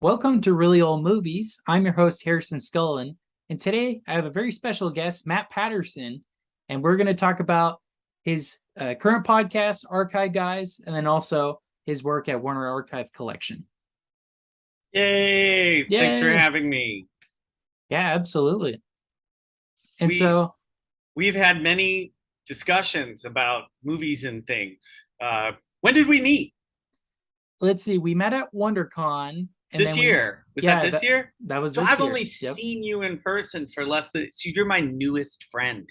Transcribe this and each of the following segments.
Welcome to Really Old Movies. I'm your host, Harrison Scullin, and today I have a very special guest, Matt Patterson, and we're going to talk about his current podcast, Archive Guys, and then also his work at Warner Archive Collection. Yay! Thanks for Yay! having me. Yeah, absolutely. And We so we've had many discussions about movies and things. When did we meet? let's see, we met at WonderCon, and This then we, year. Was that yeah, this year? that was So this I've year. only Yep. seen you in person for less than. So you're my newest friend.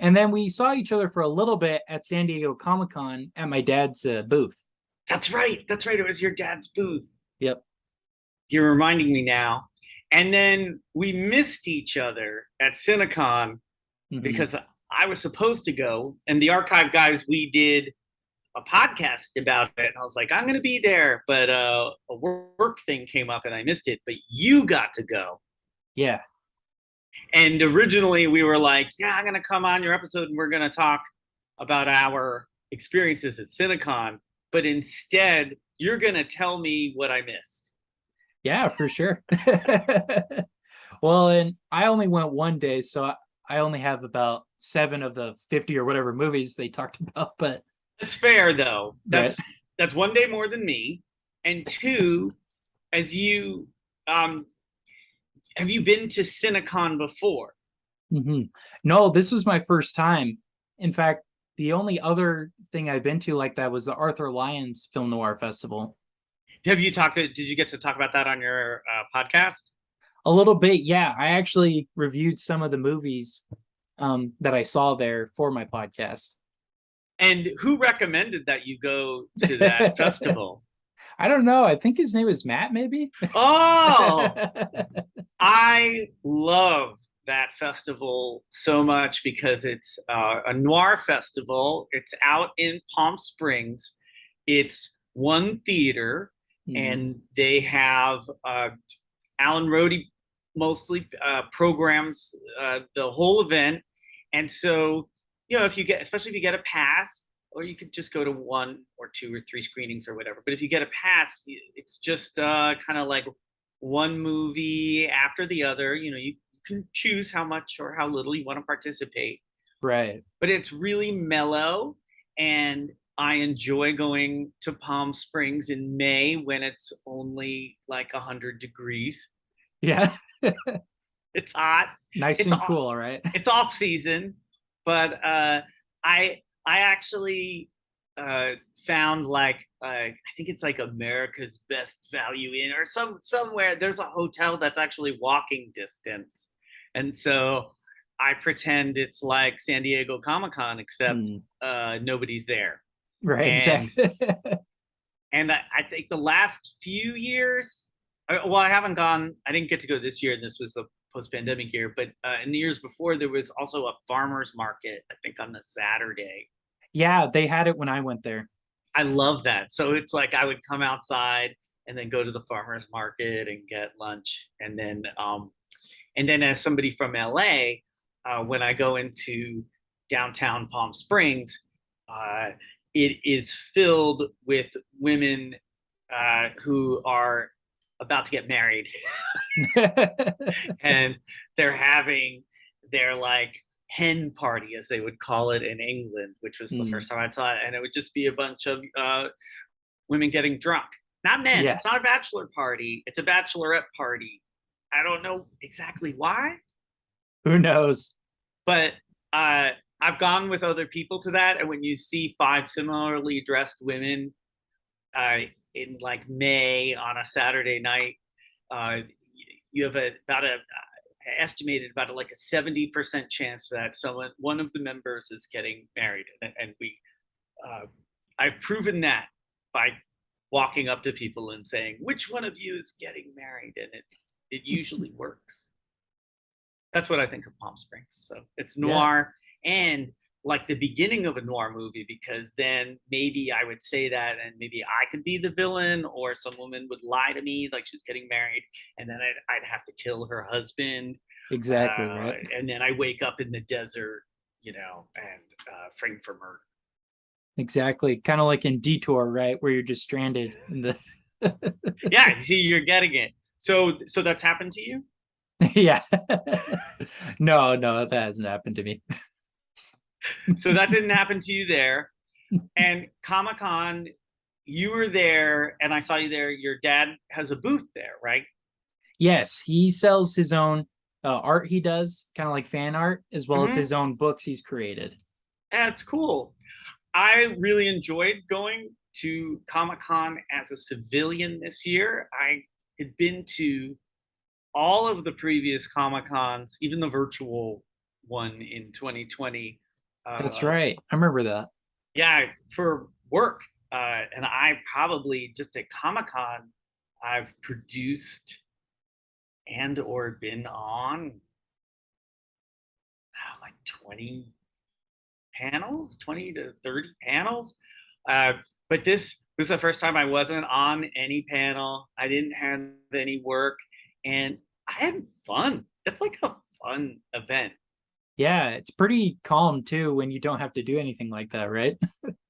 And then we saw each other for a little bit at San Diego Comic-Con at my dad's booth. That's right. That's right. It was your dad's booth. Yep. You're reminding me now. And then we missed each other at Cinecon Mm-hmm. because I was supposed to go, and the Archive Guys, we did a podcast about it, and I was like, I'm going to be there, but a work thing came up and I missed it. But you got to go. Yeah. And originally we were like, yeah, I'm going to come on your episode and we're going to talk about our experiences at Cinecon. But instead, you're going to tell me what I missed. Yeah, for sure. Well, and I only went one day, so I only have about 7 of the 50 or whatever movies they talked about. But That's fair, though. right. That's one day more than me. And two, as you have you been to Cinecon before? Mm-hmm. No, this was my first time. In fact, the only other thing I've been to like that was the Arthur Lyons Film Noir Festival. Have you talked to? Did you get to talk about that on your podcast? A little bit, yeah. I actually reviewed some of the movies that I saw there for my podcast. And who recommended that you go to that festival? I don't know. I think his name is Matt, maybe. Oh, I love that festival so much because it's a noir festival. It's out in Palm Springs. It's one theater, and they have Alan Rhodey mostly programs the whole event. And so, if you get, especially if you get a pass, or you could just go to 1 or 2 or 3 screenings or whatever. But if you get a pass, it's just kind of like one movie after the other. You can choose how much or how little you want to participate. Right. But it's really mellow, and I enjoy going to Palm Springs in May when it's only like 100 degrees. Yeah. It's hot. Nice it's and cool, all right. It's off season, but I actually found like I think it's like America's Best Value Inn or somewhere. There's a hotel that's actually walking distance, and so I pretend it's like San Diego Comic-Con, except nobody's there. Right, And exactly. and I think the last few years, well, I haven't gone. I didn't get to go this year, and this was a post-pandemic year. But in the years before, there was also a farmers market, I think, on the Saturday. Yeah, they had it when I went there. I love that. So it's like I would come outside and then go to the farmers market and get lunch, and then as somebody from LA, when I go into downtown Palm Springs, it is filled with women who are about to get married and they're having their like hen party, as they would call it in England, which was the first time I saw it. And it would just be a bunch of women getting drunk, not men. Yeah. It's not a bachelor party, it's a bachelorette party. I don't know exactly why. Who knows? But I've gone with other people to that, and when you see 5 similarly dressed women in like May on a Saturday night, you have estimated about like a 70% chance that one of the members is getting married, and I've proven that by walking up to people and saying, which one of you is getting married, and it usually works. That's what I think of Palm Springs. So it's noir, and like the beginning of a noir movie, because then maybe I would say that and maybe I could be the villain, or some woman would lie to me like she's getting married, and then I'd have to kill her husband. Exactly, right. And then I wake up in the desert, and framed for murder. Exactly. Kind of like in Detour, right? Where you're just stranded in the Yeah, see, you're getting it. So that's happened to you? Yeah. No, no, that hasn't happened to me. So that didn't happen to you there. And Comic Con, you were there, and I saw you there. Your dad has a booth there, right? Yes, he sells his own art he does, kind of like fan art, as well as his Mm-hmm. own books he's created. That's cool. I really enjoyed going to Comic Con as a civilian this year. I had been to all of the previous Comic Cons, even the virtual one in 2020. That's Uh, right. I remember that. yeah, for work. And I probably just at Comic Con, I've produced and or been on like 20 panels, 20 to 30 panels. Uh, but this was the first time I wasn't on any panel. I didn't have any work, and I had fun. It's like a fun event. Yeah, it's pretty calm too when you don't have to do anything like that, right?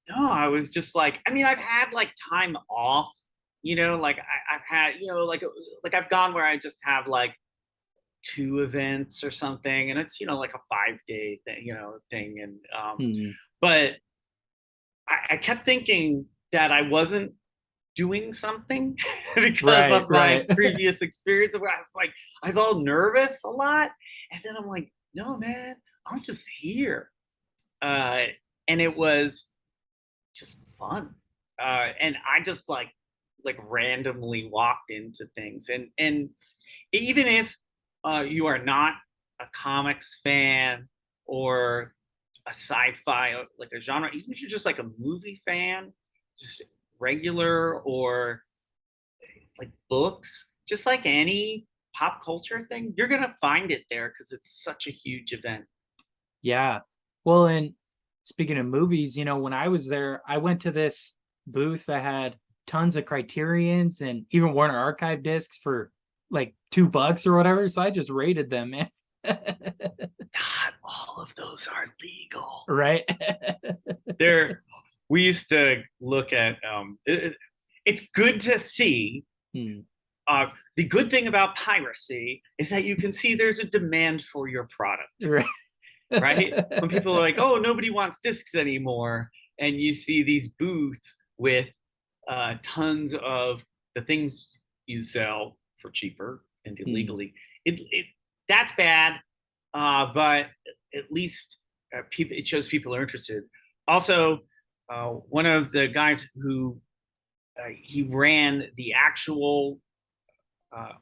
No, I was just like, I mean, I've had like time off, like I've had, like I've gone where I just have like two events or something, and it's like a 5 day thing, thing, and Hmm. but I kept thinking that I wasn't doing something because Right, of my right. previous experience where I was like, I was all nervous a lot. And then I'm like, no, man, I'm just here. Uh, and it was just fun. And I just like randomly walked into things. And even if you are not a comics fan or a sci-fi like a genre, even if you're just like a movie fan, just regular or like books, just like any pop culture thing, you're gonna find it there because it's such a huge event. Yeah. Well, and speaking of movies, when I was there, I went to this booth that had tons of Criterions and even Warner Archive discs for like $2 or whatever. So I just rated them, man. Not all of those are legal. Right? There, we used to look at. It's good to see. Hmm. The good thing about piracy is that you can see there's a demand for your product, Right. right? When people are like, "Oh, nobody wants discs anymore," and you see these booths with tons of the things you sell for cheaper and Hmm. illegally, it that's bad, but at least people it shows people are interested. Also, one of the guys who he ran the actual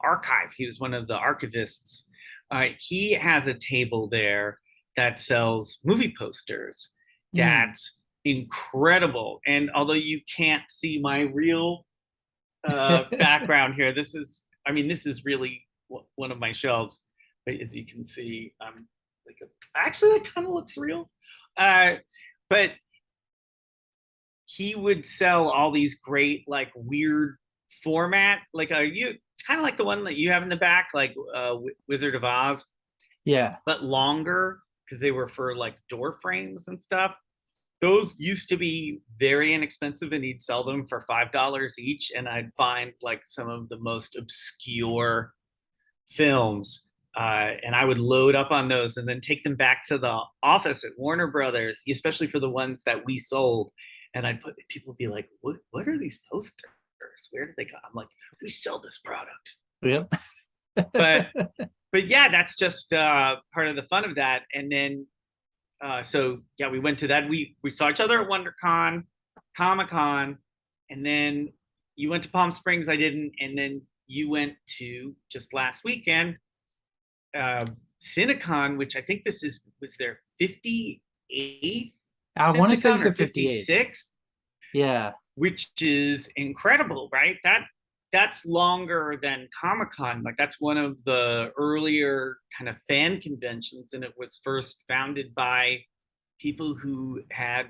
archive. He was one of the archivists. He has a table there that sells movie posters. Hmm. That's incredible. And although you can't see my real background here, this is really one of my shelves. But as you can see, actually that kind of looks real. Uh, but he would sell all these great like weird format like you kind of like the one that you have in the back like Wizard of Oz Yeah. but longer because they were for like door frames and stuff. Those used to be very inexpensive and he'd sell them for $5 each, and I'd find like some of the most obscure films, and I would load up on those and then take them back to the office at Warner Brothers, especially for the ones that we sold. And I'd put people would be like, "What are these posters? Where did they come?" I'm like, "We sell this product." Yep. But but yeah, that's just part of the fun of that. And then so yeah, we went to that. We saw each other at WonderCon, Comic Con, and then you went to Palm Springs. I didn't, and then you went to just last weekend uh, Cinecon, which I think this is was their 58th I want to say it Cinecon was or the 58th. 56th, Yeah. which is incredible, right? That's longer than Comic Con. Like that's one of the earlier kind of fan conventions, and it was first founded by people who had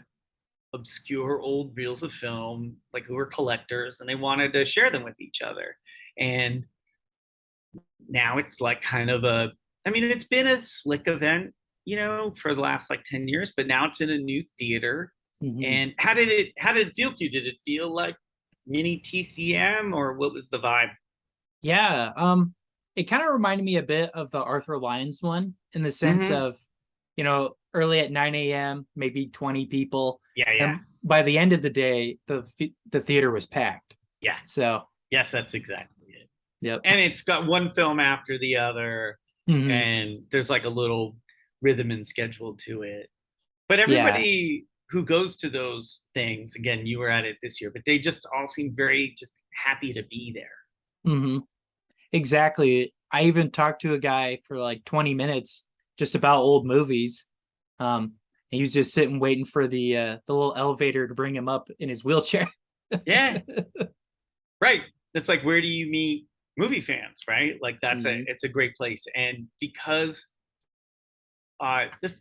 obscure old reels of film, like who were collectors, and they wanted to share them with each other. And now it's like kind of I mean, it's been a slick event, for the last like 10 years, but now it's in a new theater. Hmm. And how did it feel to you? Did it feel like mini TCM, or what was the vibe? Yeah, it kind of reminded me a bit of the Arthur Lyons one in the sense Mm-hmm. of, early at 9 a.m., maybe 20 people. Yeah, yeah, And by the end of the day, the theater was packed. yeah. So, Yes, that's exactly it. yep. And it's got one film after the other, Hmm. and there's like a little rhythm and schedule to it. But Yeah. everybody who goes to those things, again, you were at it this year, but they just all seem very just happy to be there. Hmm. Exactly. I even talked to a guy for like 20 minutes just about old movies. And he was just sitting waiting for the little elevator to bring him up in his wheelchair. Yeah, right. It's like, where do you meet movie fans, right? Like Mhm. it's a great place. And because the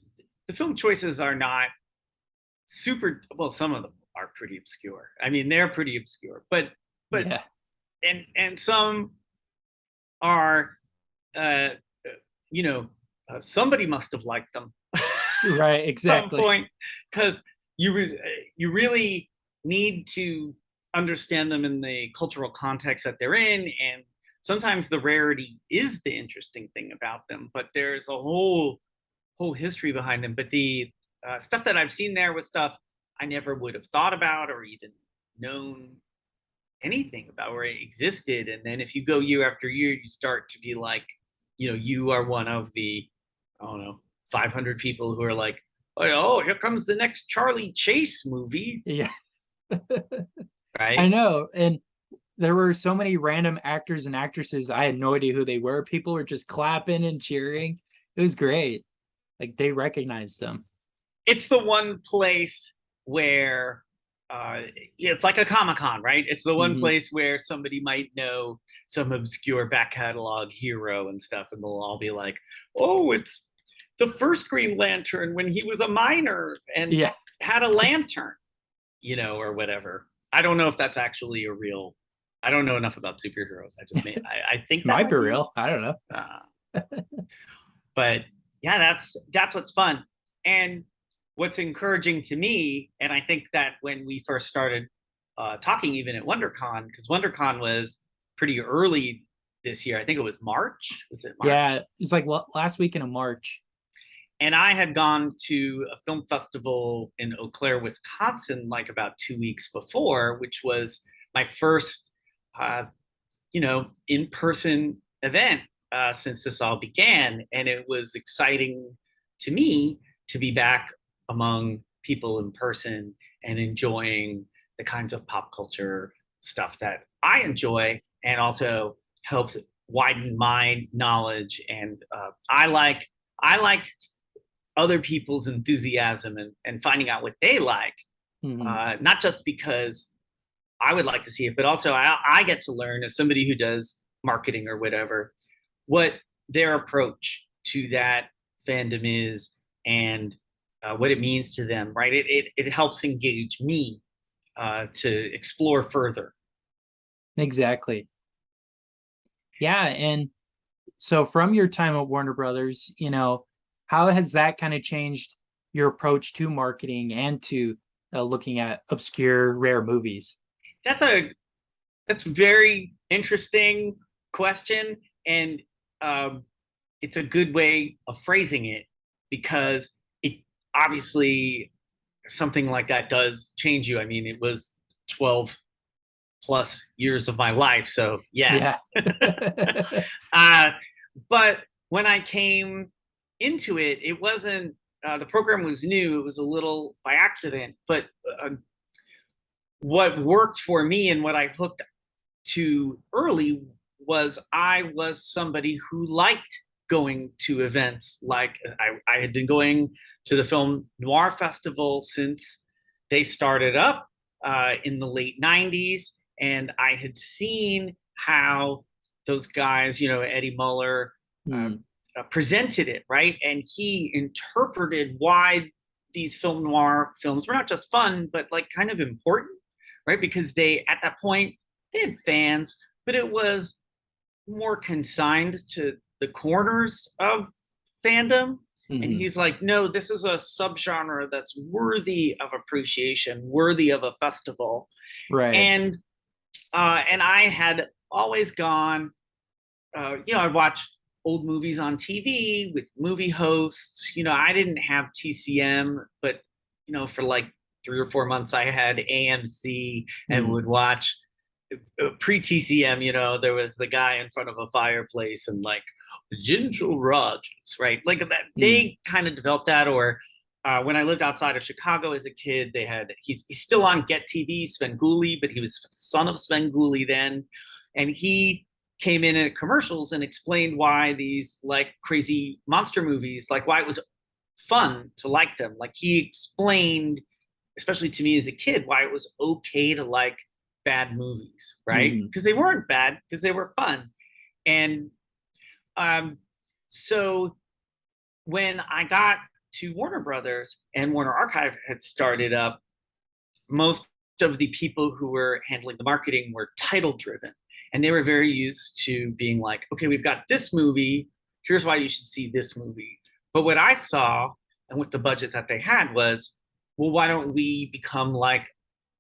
film choices are not super, well, some of them are pretty obscure. I mean, they're pretty obscure, but Yeah. and some are uh you know somebody must have liked them Right, some exactly. point, because you really need to understand them in the cultural context that they're in, and sometimes the rarity is the interesting thing about them, but there's a whole history behind them. But the stuff that I've seen there was stuff I never would have thought about or even known anything about where it existed. And then if you go year after year, you start to be like, you are one of the, I don't know, 500 people who are like, oh, here comes the next Charlie Chase movie, Yeah. I right? know. And there were so many random actors and actresses. I had no idea who they were. People were just clapping and cheering. It was great. Like they recognized them. It's the one place where it's like a Comic-Con, right? It's the one Hmm. place where somebody might know some obscure back catalog hero and stuff, and they'll all be like, oh, it's the first Green Lantern when he was a miner and Yeah. had a lantern, or whatever. I don't know if that's actually a real. I don't know enough about superheroes. I think that Might be might be. real. I don't know. Uh, but yeah, that's what's fun. And what's encouraging to me, and I think that when we first started talking, even at WonderCon, because WonderCon was pretty early this year. I think it was March. Was it Yeah, March? it was like last weekend of March. And I had gone to a film festival in Eau Claire, Wisconsin, like about 2 weeks before, which was my first, uh, in-person event since this all began, and it was exciting to me to be back among people in person and enjoying the kinds of pop culture stuff that I enjoy, and also helps widen my knowledge. And I like other people's enthusiasm and finding out what they like, Hmm. not just because I would like to see it, but also I get to learn as somebody who does marketing or whatever, what their approach to that fandom is, and what it means to them, right? It helps engage me to explore further. Exactly. Yeah, and so from your time at Warner Brothers, how has that kind of changed your approach to marketing and to looking at obscure, rare movies? That's a that's very interesting question, and um, it's a good way of phrasing it, because it obviously, something like that does change you. I mean, it was 12 plus years of my life, so Yeah. yes. uh, but when I came into it, it wasn't. The program was new. It was a little by accident, but what worked for me and what I hooked to early was I was somebody who liked going to events. Like I had been going to the Film Noir Festival since they started up in the late 90s. And I had seen how those guys, Eddie Muller, uh, Hmm. presented it, right? And he interpreted why these film noir films were not just fun, but like kind of important, right? Because they, at that point, they had fans, but it was more consigned to the corners of fandom. And Hmm. he's like, no, this is a subgenre that's worthy of appreciation, worthy of a festival. Right. And And I had always gone, I'd watch old movies on TV with movie hosts. I didn't have TCM, but, for like 3 or 4 months, I had AMC and Mm. would watch pre-TCM. There was the guy in front of a fireplace and like Ginger Rogers, right? Like that, Mm. they kind of developed that. Or when I lived outside of Chicago as a kid, he's still on Get TV, Svengoolie, but he was son of Svengoolie then, and he came in at commercials and explained why these like crazy monster movies, like why it was fun to like them. Like he explained, especially to me as a kid, why it was okay to like bad movies, right? Mm. Because they weren't bad, because they were fun. And um, so when I got to Warner Brothers and Warner Archive had started up, most of the people who were handling the marketing were title driven. And they were very used to being like, okay, we've got this movie. Here's why you should see this movie. But what I saw, and with the budget that they had, was, well, why don't we become like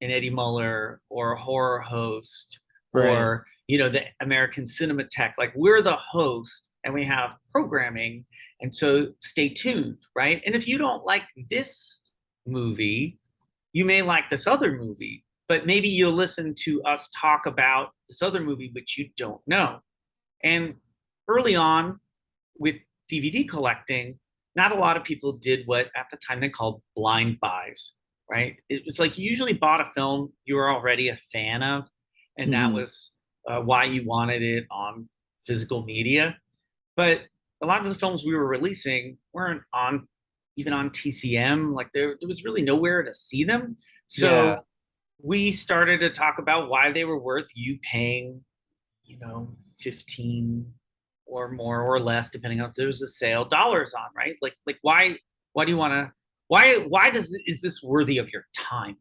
an Eddie Muller or a horror host Right. or, the American Cinematheque? Like we're the host and we have programming. And so stay tuned, right? And if you don't like this movie, you may like this other movie, but maybe you'll listen to us talk about this other movie, which you don't know. And early on with DVD collecting, not a lot of people did what at the time they called blind buys, right? It was like you usually bought a film you were already a fan of, and that Mm. was why you wanted it on physical media. But a lot of the films we were releasing weren't on even on TCM. Like there was really nowhere to see them. Yeah. So we started to talk about why they were worth you paying, 15 or more or less, depending on if there was a sale, dollars on, right? Like why do you want to, why is this worthy of your time?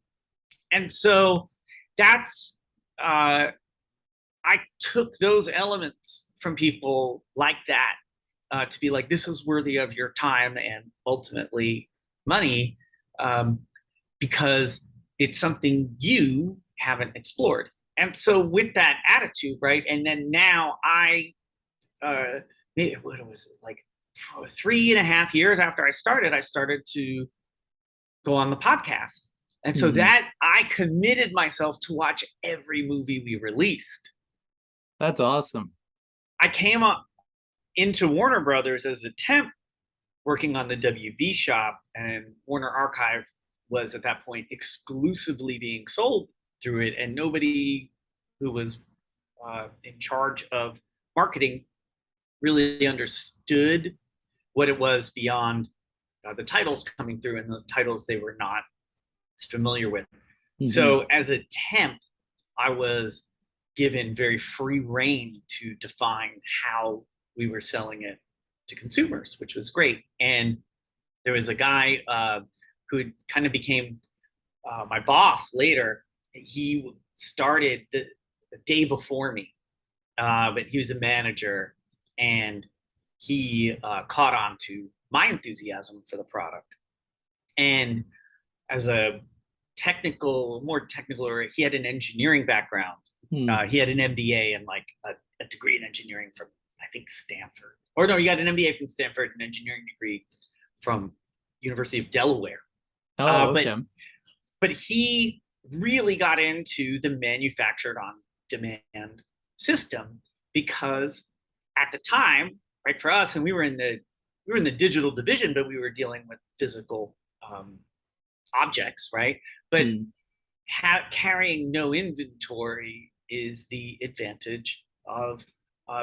And so that's, I took those elements from people like that, to be like, this is worthy of your time and ultimately money, um, because it's something you haven't explored. And so with that attitude, right? And then now uh, what was it, like 3.5 years after I started to go on the podcast. And so Mm. that I committed myself to watch every movie we released. That's awesome. I came up into Warner Brothers as a temp working on the WB shop, and Warner Archive was at that point exclusively being sold through it, and nobody who was in charge of marketing really understood what it was beyond the titles coming through, and those titles they were not familiar with. Mm-hmm. So as a temp, I was given very free reign to define how we were selling it to consumers, which was great. And there was a guy who kind of became my boss later. He started the day before me, but he was a manager, and he caught on to my enthusiasm for the product. And as a more technical, or he had an engineering background. Mm. He had an MBA and like a degree in engineering from, I think, Stanford. Or no, he got an MBA from Stanford, an engineering degree from University of Delaware. Oh, But okay. he really got into the manufactured on demand system, because at the time, right, for us, and we were in the digital division, but we were dealing with physical objects, right? But Mm. carrying no inventory is the advantage of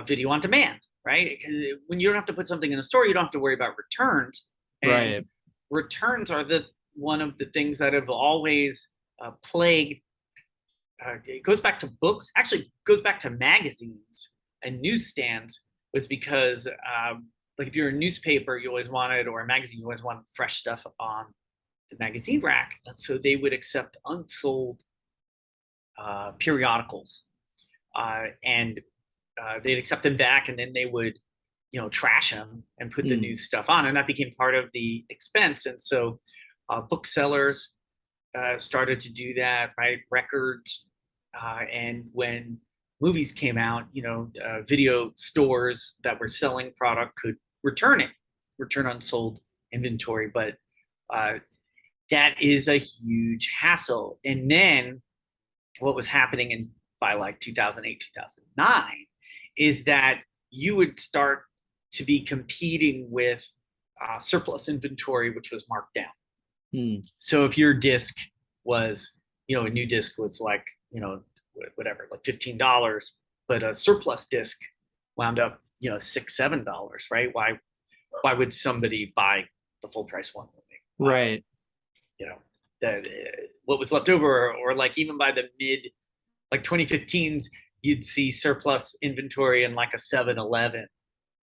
video on demand, right? Because when you don't have to put something in a store, you don't have to worry about returns, and Right. returns are the one of the things that have always plagued. It goes back to books, actually goes back to magazines and newsstands, was because like if you're a newspaper, you always wanted, or a magazine, you always wanted fresh stuff on the magazine rack. And so they would accept unsold periodicals, and they'd accept them back, and then they would, trash them and put the Mm. new stuff on, and that became part of the expense. And so booksellers started to do that, right? Records And when movies came out, video stores that were selling product could return unsold inventory. But uh, that is a huge hassle. And then what was happening by like 2008, 2009 is that you would start to be competing with surplus inventory, which was marked down. So if your disc was, a new disc was like, whatever, like $15, but a surplus disc wound up, $6, $7, right? Why would somebody buy the full price one? Right. What was left over, or like even by the mid, like 2015s, you'd see surplus inventory in like a 7-Eleven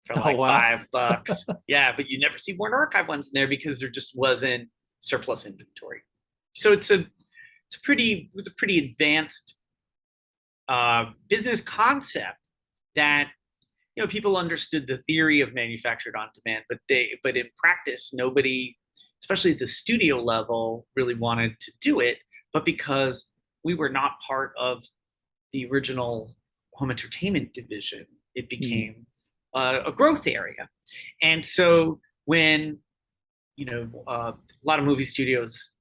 for like wow. $5. Yeah, but you never see Warner Archive ones in there because there just wasn't surplus inventory. So it was a pretty advanced business concept that people understood the theory of manufactured on demand, but in practice nobody, especially at the studio level, really wanted to do it. But because we were not part of the original home entertainment division, it became a growth area. And so when a lot of movie studios,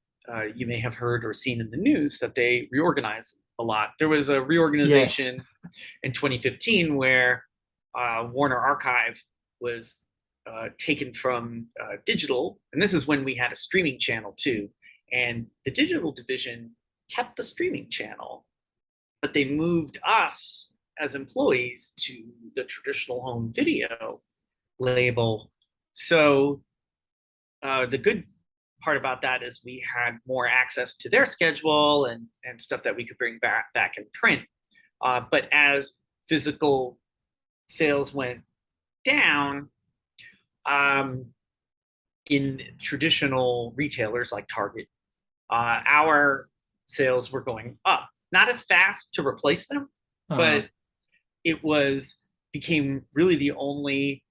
you may have heard or seen in the news that they reorganize a lot. There was a reorganization in 2015 where Warner Archive was taken from digital, and this is when we had a streaming channel too. And the digital division kept the streaming channel, but they moved us as employees to the traditional home video label. So the good part about that is we had more access to their schedule and stuff that we could bring back and print. But as physical sales went down, in traditional retailers like Target, our sales were going up, not as fast to replace them, but it became really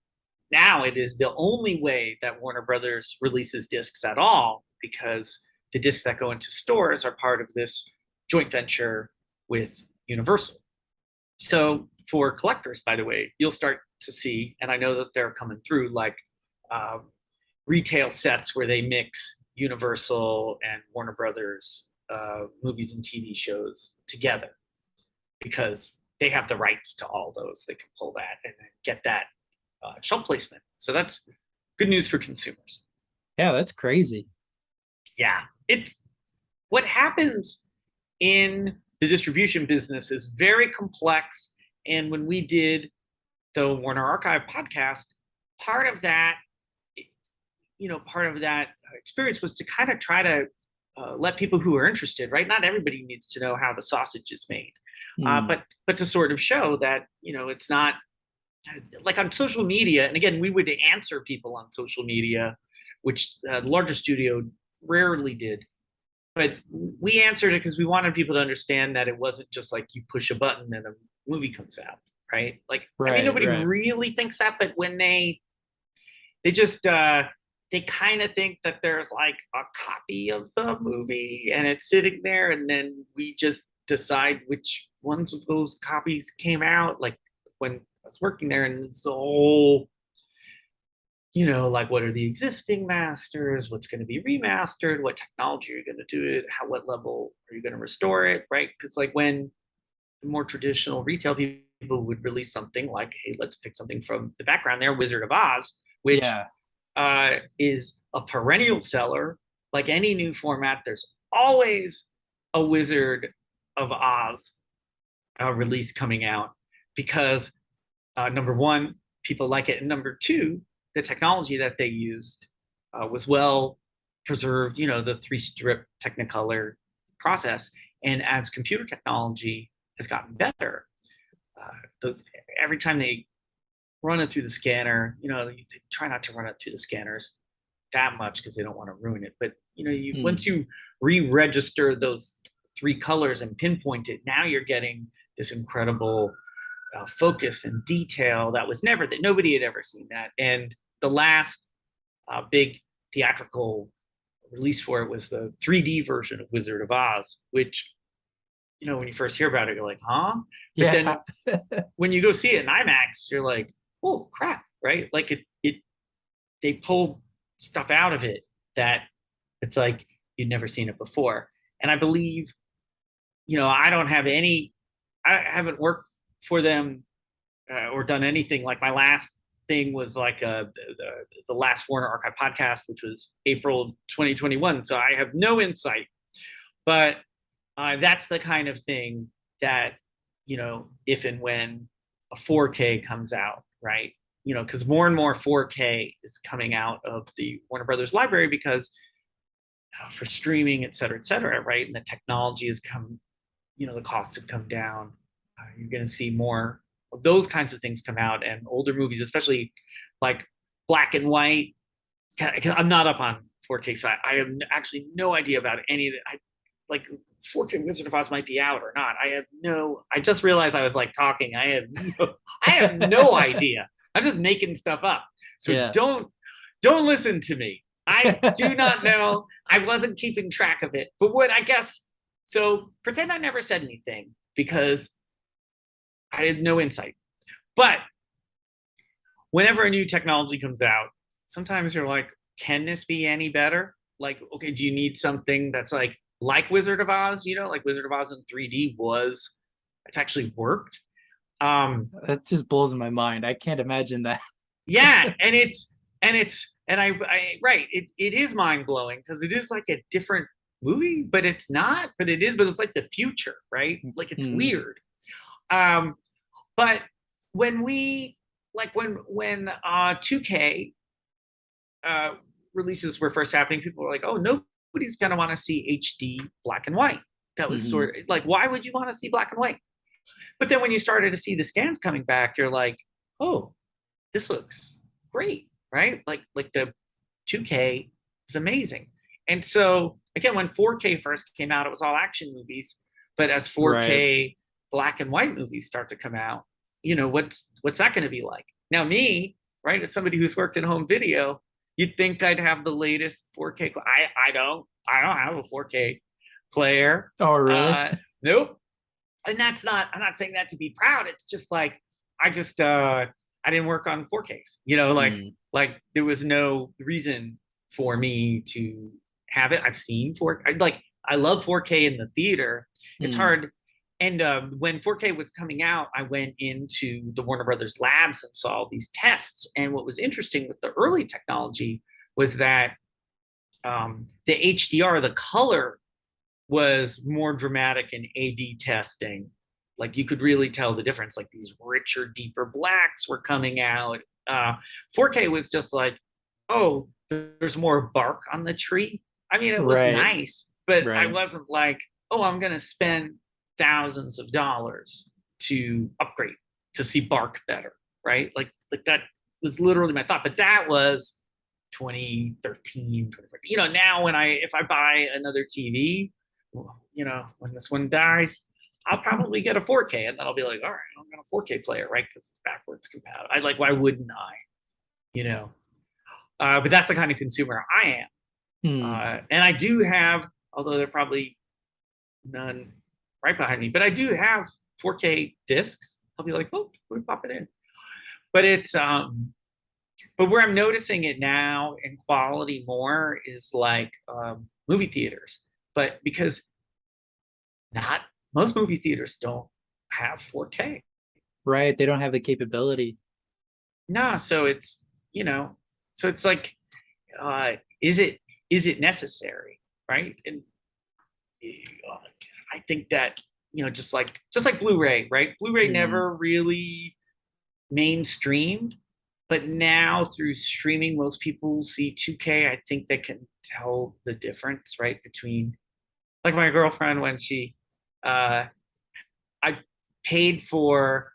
now it is the only way that Warner Brothers releases discs at all, because the discs that go into stores are part of this joint venture with Universal. So for collectors, by the way, you'll start to see, and I know that they're coming through, like retail sets where they mix Universal and Warner Brothers movies and TV shows together, because they have the rights to all those. They can pull that and then get that shelf placement. So that's good news for consumers. Yeah, that's crazy. Yeah, it's what happens in the distribution business is very complex. And when we did the Warner Archive podcast, part of that experience was to kind of try to let people who are interested, right? Not everybody needs to know how the sausage is made, but to sort of show that it's not like on social media. And again, we would answer people on social media, which the larger studio rarely did. But we answered it because we wanted people to understand that it wasn't just like you push a button and a movie comes out, right? Like, I mean, nobody really thinks that, but when they just they kind of think that there's like a copy of the movie and it's sitting there, and then we just decide which ones of those copies came out. Like when I was working there, and it's the whole, like what are the existing masters, what's going to be remastered, what technology are you going to do it, what level are you going to restore it, right? Because like when the more traditional retail people would release something like, hey, let's pick something from the background there, Wizard of Oz, which is a perennial seller. Like any new format, there's always a Wizard of Oz release coming out, because number one, people like it, and number two, the technology that they used was well preserved, the 3-strip Technicolor process. And as computer technology has gotten better, every time they run it through the scanner, they try not to run it through the scanners that much because they don't want to ruin it. But once you re-register those 3 colors and pinpoint it, now you're getting this incredible focus and detail that nobody had ever seen that. And the last big theatrical release for it was the 3D version of Wizard of Oz, which when you first hear about it, you're like, huh? But then Yeah. when you go see it in IMAX, you're like, oh crap, right? Like it they pulled stuff out of it that it's like you'd never seen it before. And I believe, I don't have any, I haven't worked for them or done anything. Like my last thing was like the last Warner Archive podcast, which was April of 2021. So I have no insight, but that's the kind of thing that, if and when a 4K comes out, right? Because more and more 4K is coming out of the Warner Brothers library because for streaming, et cetera, right? And the technology has come, the cost have come down. You're going to see more of those kinds of things come out, and older movies, especially like black and white. I'm not up on 4K, so I have actually no idea about any of it. Like 4K Wizard of Oz might be out or not. I just realized I was like talking. I have no idea. I'm just making stuff up. So Yeah. don't listen to me. I do not know. I wasn't keeping track of it. But so pretend I never said anything because I had no insight. But whenever a new technology comes out, sometimes you're like, can this be any better? Like, okay, do you need something that's like Wizard of Oz, like Wizard of Oz in 3D it's actually worked. That just blows my mind. I can't imagine that. Yeah, it is mind blowing because it is like a different movie, but it's not, but it is, but it's like the future, right? Like it's weird. But when we like when 2K releases were first happening, people were like, oh, nobody's gonna want to see HD black and white. That was sort of like, why would you want to see black and white? But then when you started to see the scans coming back, you're like, oh, this looks great, right? Like the 2K is amazing. And so again, when 4K first came out, it was all action movies. But as 4K black and white movies start to come out, what's that going to be like? Now, me, right, as somebody who's worked in home video, you'd think I'd have the latest 4K. I don't have a 4K player. Oh, really? Nope. And I'm not saying that to be proud. It's just like, I didn't work on 4Ks, like there was no reason for me to have it. I've seen I love 4K in the theater. It's hard. And when 4K was coming out, I went into the Warner Brothers labs and saw these tests. And what was interesting with the early technology was that the HDR, the color was more dramatic in A/B testing. Like you could really tell the difference. Like these richer, deeper blacks were coming out. 4K was just like, oh, there's more bark on the tree. I mean, it was nice, but I wasn't like, oh, I'm going to spend thousands of dollars to upgrade to see bark better, right? Like that was literally my thought. But that was 2013, 2014. Now if I buy another TV, when this one dies, I'll probably get a 4K, and then I'll be like, all right, I'm gonna 4K player, right? Because it's backwards compatible. Why wouldn't I? But that's the kind of consumer I am. And I do have, although they're probably none right behind me, but I do have 4K discs. I'll be like, oh, let me pop it in. But it's but where I'm noticing it now in quality more is like movie theaters. But because not most movie theaters don't have 4K. Right. They don't have the capability. No, so it's like, is it necessary, right? And I think that just like Blu-ray, right? Blu-ray never really mainstreamed, but now through streaming, most people see 2K. I think they can tell the difference, right, between like my girlfriend when I paid for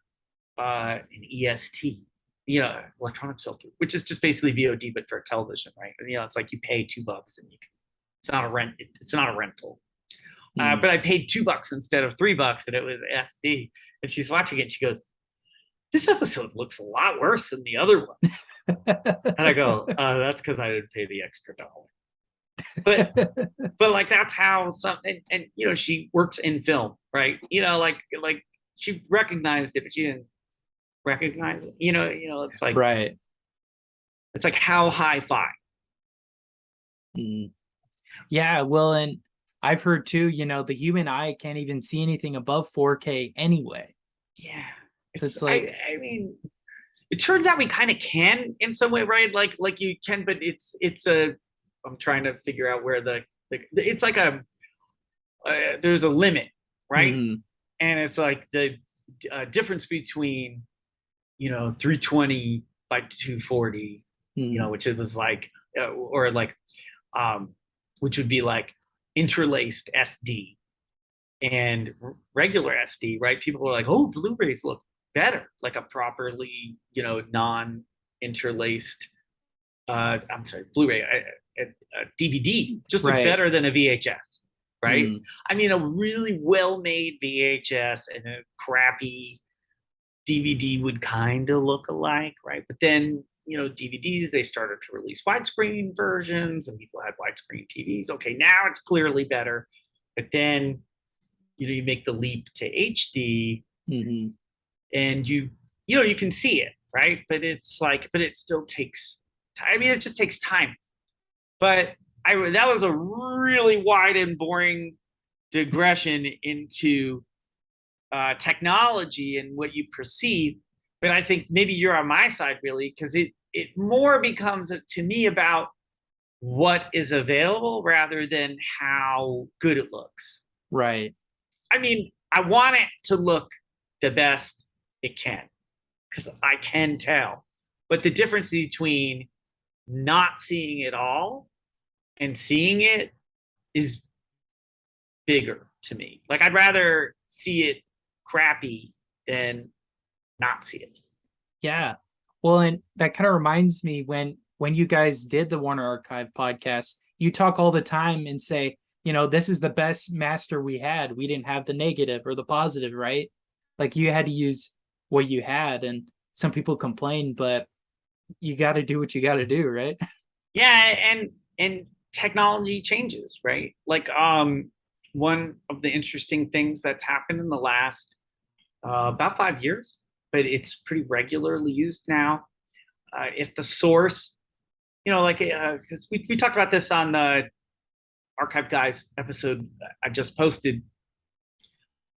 an EST, electronic filter, which is just basically VOD but for television, right? And, it's like you pay $2 and it's not a rent, it's not a rental. But I paid $2 instead of $3, and it was SD. And she's watching it, and she goes, "This episode looks a lot worse than the other ones." And I go, "That's because I didn't pay the extra dollar." but like that's how some and you know she works in film, right? You know, like she recognized it, but she didn't recognize it. Right. It's like how hi-fi. Mm. Yeah, well, and I've heard too, the human eye can't even see anything above 4K anyway. Yeah, So it's it's like, I mean, it turns out we kind of can in some way, right? Like you can, but it's a. I'm trying to figure out where the it's like a there's a limit, right? mhm, And it's like the difference between 320 by 240, mhm, which it was like or like which would be like interlaced SD and regular SD, right? People were like, oh, Blu-rays look better, like a properly, non-interlaced, I'm sorry, Blu-ray, a DVD just look right. better than a VHS, right? Mm, I mean, a really well-made VHS and a crappy DVD would kind of look alike, right? But then, DVDs, they started to release widescreen versions and people had widescreen TVs. Okay, now it's clearly better. But then, you make the leap to HD mhm. and you can see it, right? But it's like, but it still takes time. I mean, it just takes time. But that was a really wide and boring digression into technology and what you perceive. But I think maybe you're on my side really, because it more becomes to me about what is available rather than how good it looks. Right. I mean, I want it to look the best it can because I can tell. But the difference between not seeing it all and seeing it is bigger to me. Like I'd rather see it crappy than not see it. Yeah. Well, and that kind of reminds me when you guys did the Warner Archive podcast, you talk all the time and say, this is the best master we had. We didn't have the negative or the positive, right? Like you had to use what you had, and some people complain, but you got to do what you got to do, right? Yeah, and technology changes, right? Like one of the interesting things that's happened in the last about 5 years, but it's pretty regularly used now. If the source, like because we talked about this on the Archive Guys episode I just posted.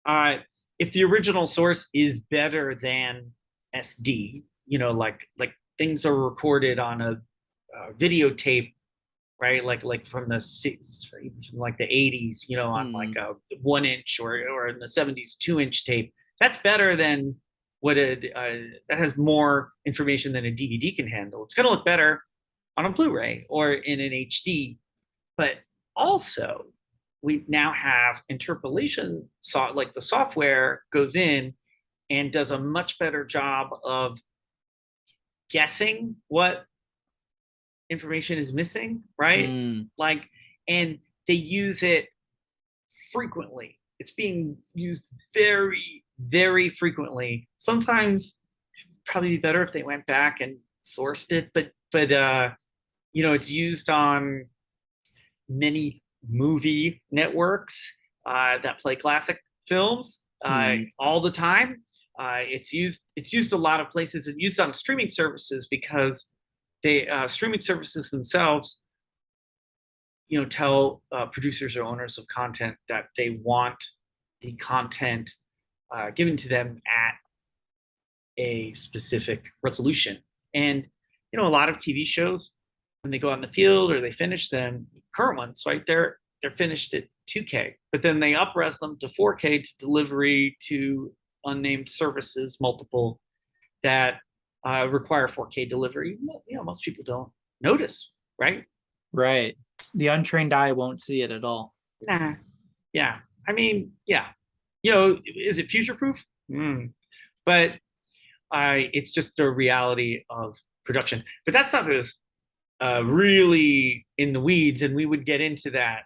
Uh, if the original source is better than SD, like things are recorded on a videotape, right? Like from the like the 80s, on like Hmm. a 1 inch or in the 70s 2 inch tape. That's better than what that has more information than a DVD can handle. It's going to look better on a Blu-ray or in an HD, but also we now have interpolation. Like the software goes in and does a much better job of guessing what information is missing, right? Hmm. Like, and they use it frequently. It's being used very, very frequently. Sometimes probably be better if they went back and sourced it, but it's used on many movie networks that play classic films Hmm. all the time. It's used a lot of places. It's used on streaming services because they streaming services themselves, tell producers or owners of content that they want the content given to them at a specific resolution. And a lot of TV shows, when they go out in the field or they finish them, current ones, right? They're finished at 2K, but then they upres them to 4K to delivery to unnamed services, multiple that require 4K delivery. Most people don't notice, right? Right. The untrained eye won't see it at all. Nah. Yeah. I mean, yeah. Is it future proof? But it's just the reality of production. But that stuff is really in the weeds, and we would get into that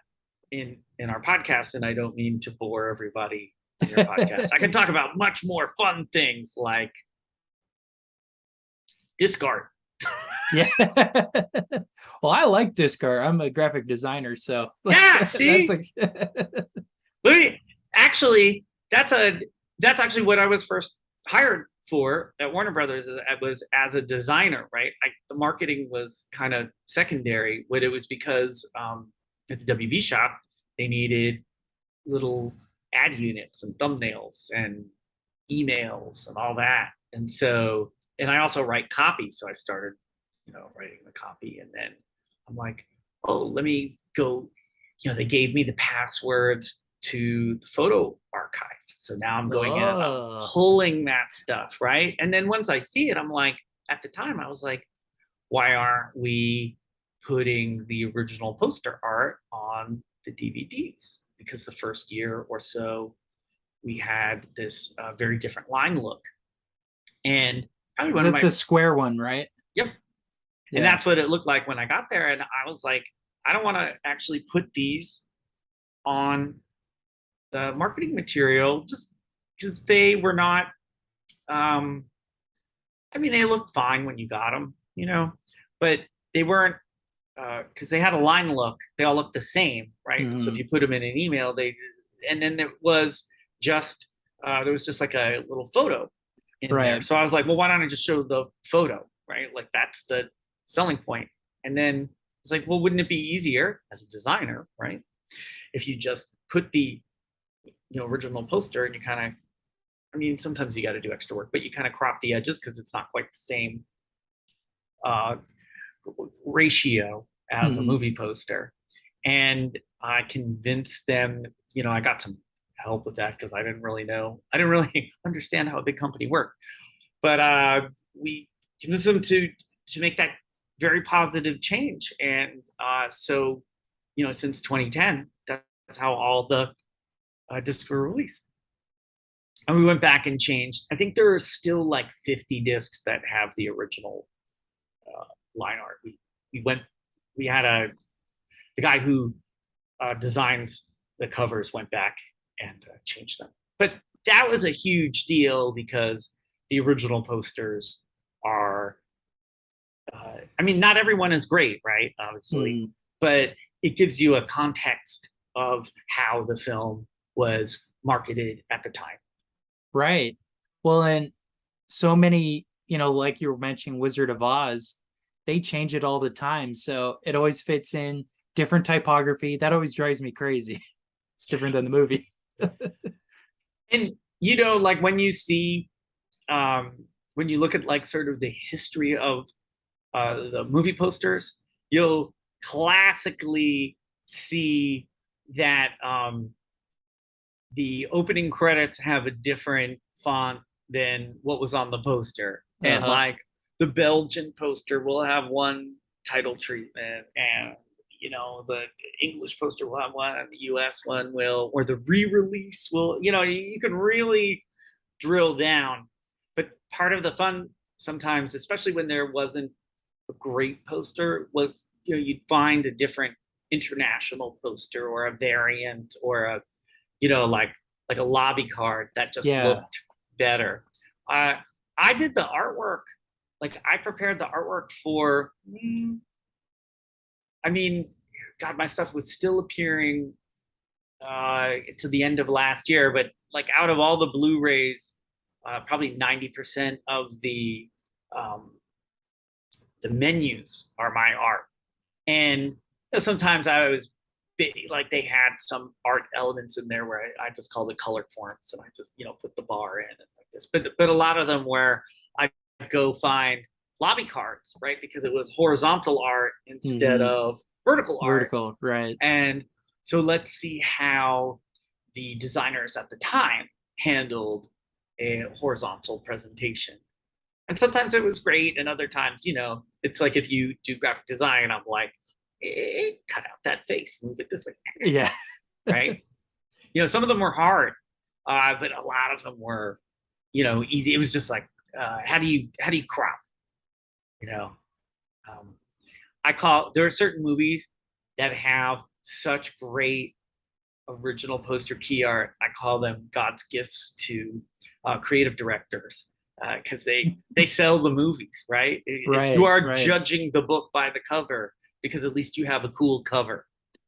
in our podcast. And I don't mean to bore everybody on your podcast. I can talk about much more fun things like disc art. Yeah. Well, I like disc art. I'm a graphic designer, so Yeah, that's see, like let me actually. That's actually what I was first hired for at Warner Brothers. I was as a designer, right? The marketing was kind of secondary, but it was because at the WB shop they needed little ad units and thumbnails and emails and all that. And so, and I also write copy. So I started, writing the copy. And then I'm like, oh, let me go. They gave me the passwords to the photo archive. So now I'm going in and I'm oh, pulling that stuff, right? And then once I see it, I'm like, at the time, I was like, why aren't we putting the original poster art on the DVDs? Because the first year or so, we had this very different line look. And probably is one of it my, the square one, right? yep. And Yeah. that's what it looked like when I got there. And I was like, I don't want to actually put these on the marketing material just because they were not, um, I mean, they looked fine when you got them, but they weren't, because they had a line look. They all looked the same, right? So if Mhm. you put them in an email, and then just, there was just like a little photo in there. Right. So I was like, well, why don't I just show the photo, right? Like that's the selling point. And then it's like, well, wouldn't it be easier as a designer, right? If you just put the original poster and you kind of, I mean, sometimes you got to do extra work, but you kind of crop the edges because it's not quite the same uh, ratio as a Mhm. movie poster. And I convinced them, I got some help with that because I didn't really understand how a big company worked. But we convinced them to make that very positive change. And so, since 2010, that's how all the discs were released. And we went back and changed. I think there are still like 50 discs that have the original line art. We went, we had the guy who designs the covers went back and changed them. But that was a huge deal because the original posters are, I mean, not everyone is great, right? Obviously, Mhm. but it gives you a context of how the film was marketed at the time. Right. Well, and so many, like you were mentioning, Wizard of Oz, they change it all the time. So it always fits in different typography. That always drives me crazy. It's different than the movie. And, like um, when you look at like sort of the history of the movie posters, you'll classically see that the opening credits have a different font than what was on the poster. And Uh-huh. like the Belgian poster will have one title treatment, and the English poster will have one, and the US one will, or the re-release will, you can really drill down. But part of the fun sometimes, especially when there wasn't a great poster, was you'd find a different international poster or a variant or a like a lobby card that just Yeah. looked better. Uh, I did the artwork. Like I prepared the artwork for. I mean, God, my stuff was still appearing to the end of last year, but like out of all the Blu-rays, probably 90% of um, the menus are my art. And sometimes I was like they had some art elements in there where I just called it color forms and I just put the bar in and like this. But a lot of them where I go find lobby cards, right? Because it was horizontal art instead Hmm. of vertical art. Vertical, right. And so let's see how the designers at the time handled a horizontal presentation. And sometimes it was great, and other times, it's like if you do graphic design, I'm like, cut out that face, move it this way, Yeah. right? Some of them were hard, but a lot of them were, easy. It was just like, how do you crop? You know, um, there are certain movies that have such great original poster key art. I call them God's gifts to creative directors because they sell the movies, right? You Right, are right. judging the book by the cover because at least you have a cool cover.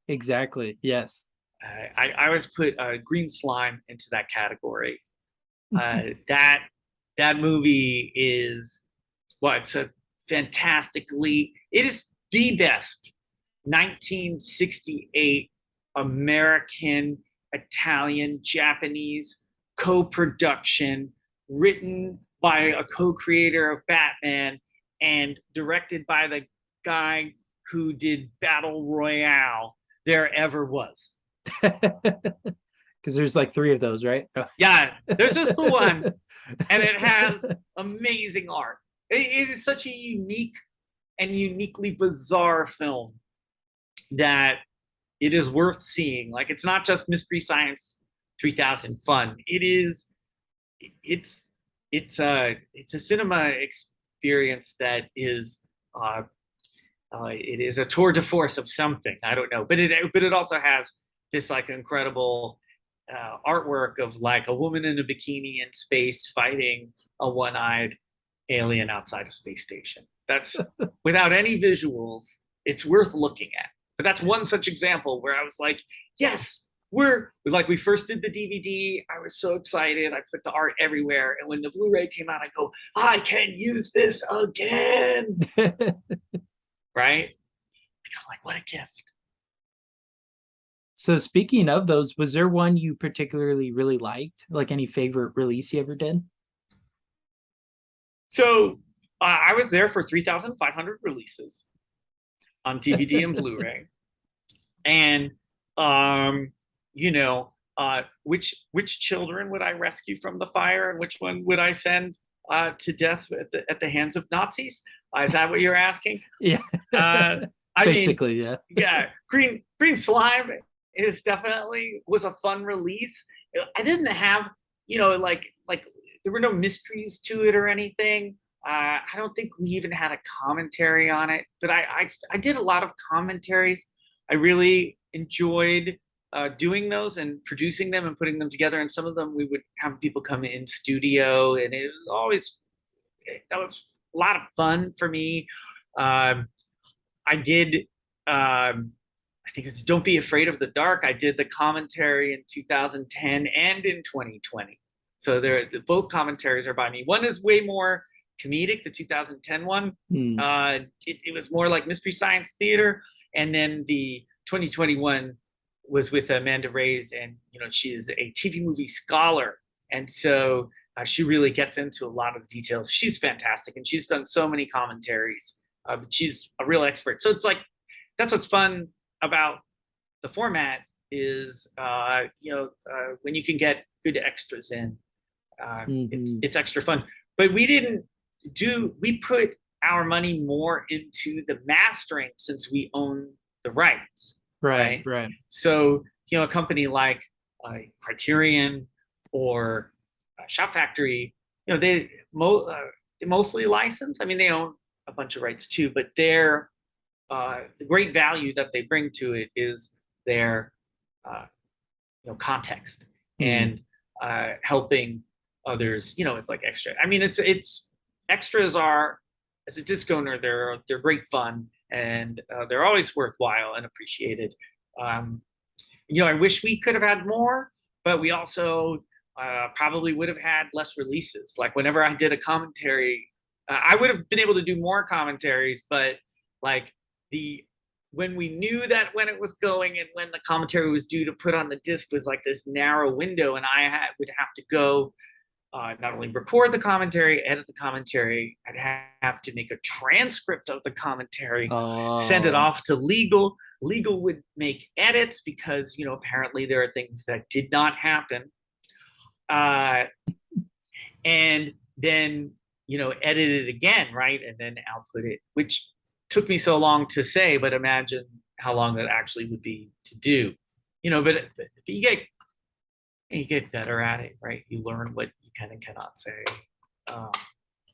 Exactly. Yes. I always put Green Slime into that category. That movie is it's a fantastically, it is the best 1968 American, Italian, Japanese co-production written by a co-creator of Batman and directed by the guy who did Battle Royale there ever was. Because there's like three of those, right? Yeah, there's just the one, and it has amazing art. It is such a unique and uniquely bizarre film that it is worth seeing. Like, it's not just Mystery Science 3000 fun. It's a cinema experience that is it is a tour de force of something. I don't know, but it also has this like incredible artwork of like a woman in a bikini in space fighting a one-eyed alien outside a space station. That's without any visuals. It's worth looking at. But that's one such example where I was like, yes, we first did the DVD. I was so excited. I put the art everywhere. And when the Blu-ray came out, I go, I can use this again. Right? I'm like, what a gift. So speaking of those, was there one you particularly really liked? Like any favorite release you ever did? So I was there for 3,500 releases on DVD and Blu-ray. And which children would I rescue from the fire, and which one would I send to death at the hands of Nazis? Is that what you're asking? Yeah. Basically, yeah. Yeah. Green Slime is definitely was a fun release. I didn't have, like there were no mysteries to it or anything. I don't think we even had a commentary on it, but I did a lot of commentaries. I really enjoyed doing those and producing them and putting them together. And some of them we would have people come in studio, and that was a lot of fun for me. I did, I think it's Don't Be Afraid of the Dark. I did the commentary in 2010 and in 2020. So both commentaries are by me. One is way more comedic, the 2010 one. It was more like Mystery Science Theater. And then the 2021 was with Amanda Reyes, and she's a TV movie scholar, and so she really gets into a lot of the details. She's fantastic, and she's done so many commentaries. But she's a real expert. So it's like that's what's fun about the format is when you can get good extras in, it's extra fun. But we put our money more into the mastering since we own the rights. Right. So, a company like Criterion or Shop Factory, they mostly license. I mean, they own a bunch of rights too, but the great value that they bring to it is their context and helping others, with like extra. I mean, it's extras are, as a disc owner, they're great fun, and they're always worthwhile and appreciated. I wish we could have had more, but we also probably would have had less releases. Like whenever I did a commentary, I would have been able to do more commentaries, but like when we knew that when it was going and when the commentary was due to put on the disc was like this narrow window, and would have to go not only record the commentary, edit the commentary, I'd have to make a transcript of the commentary, send it off to legal. Legal would make edits because, apparently there are things that did not happen. And then, edit it again, right? And then output it, which took me so long to say, but imagine how long that actually would be to do. But you get better at it, right? You learn what you can and cannot say.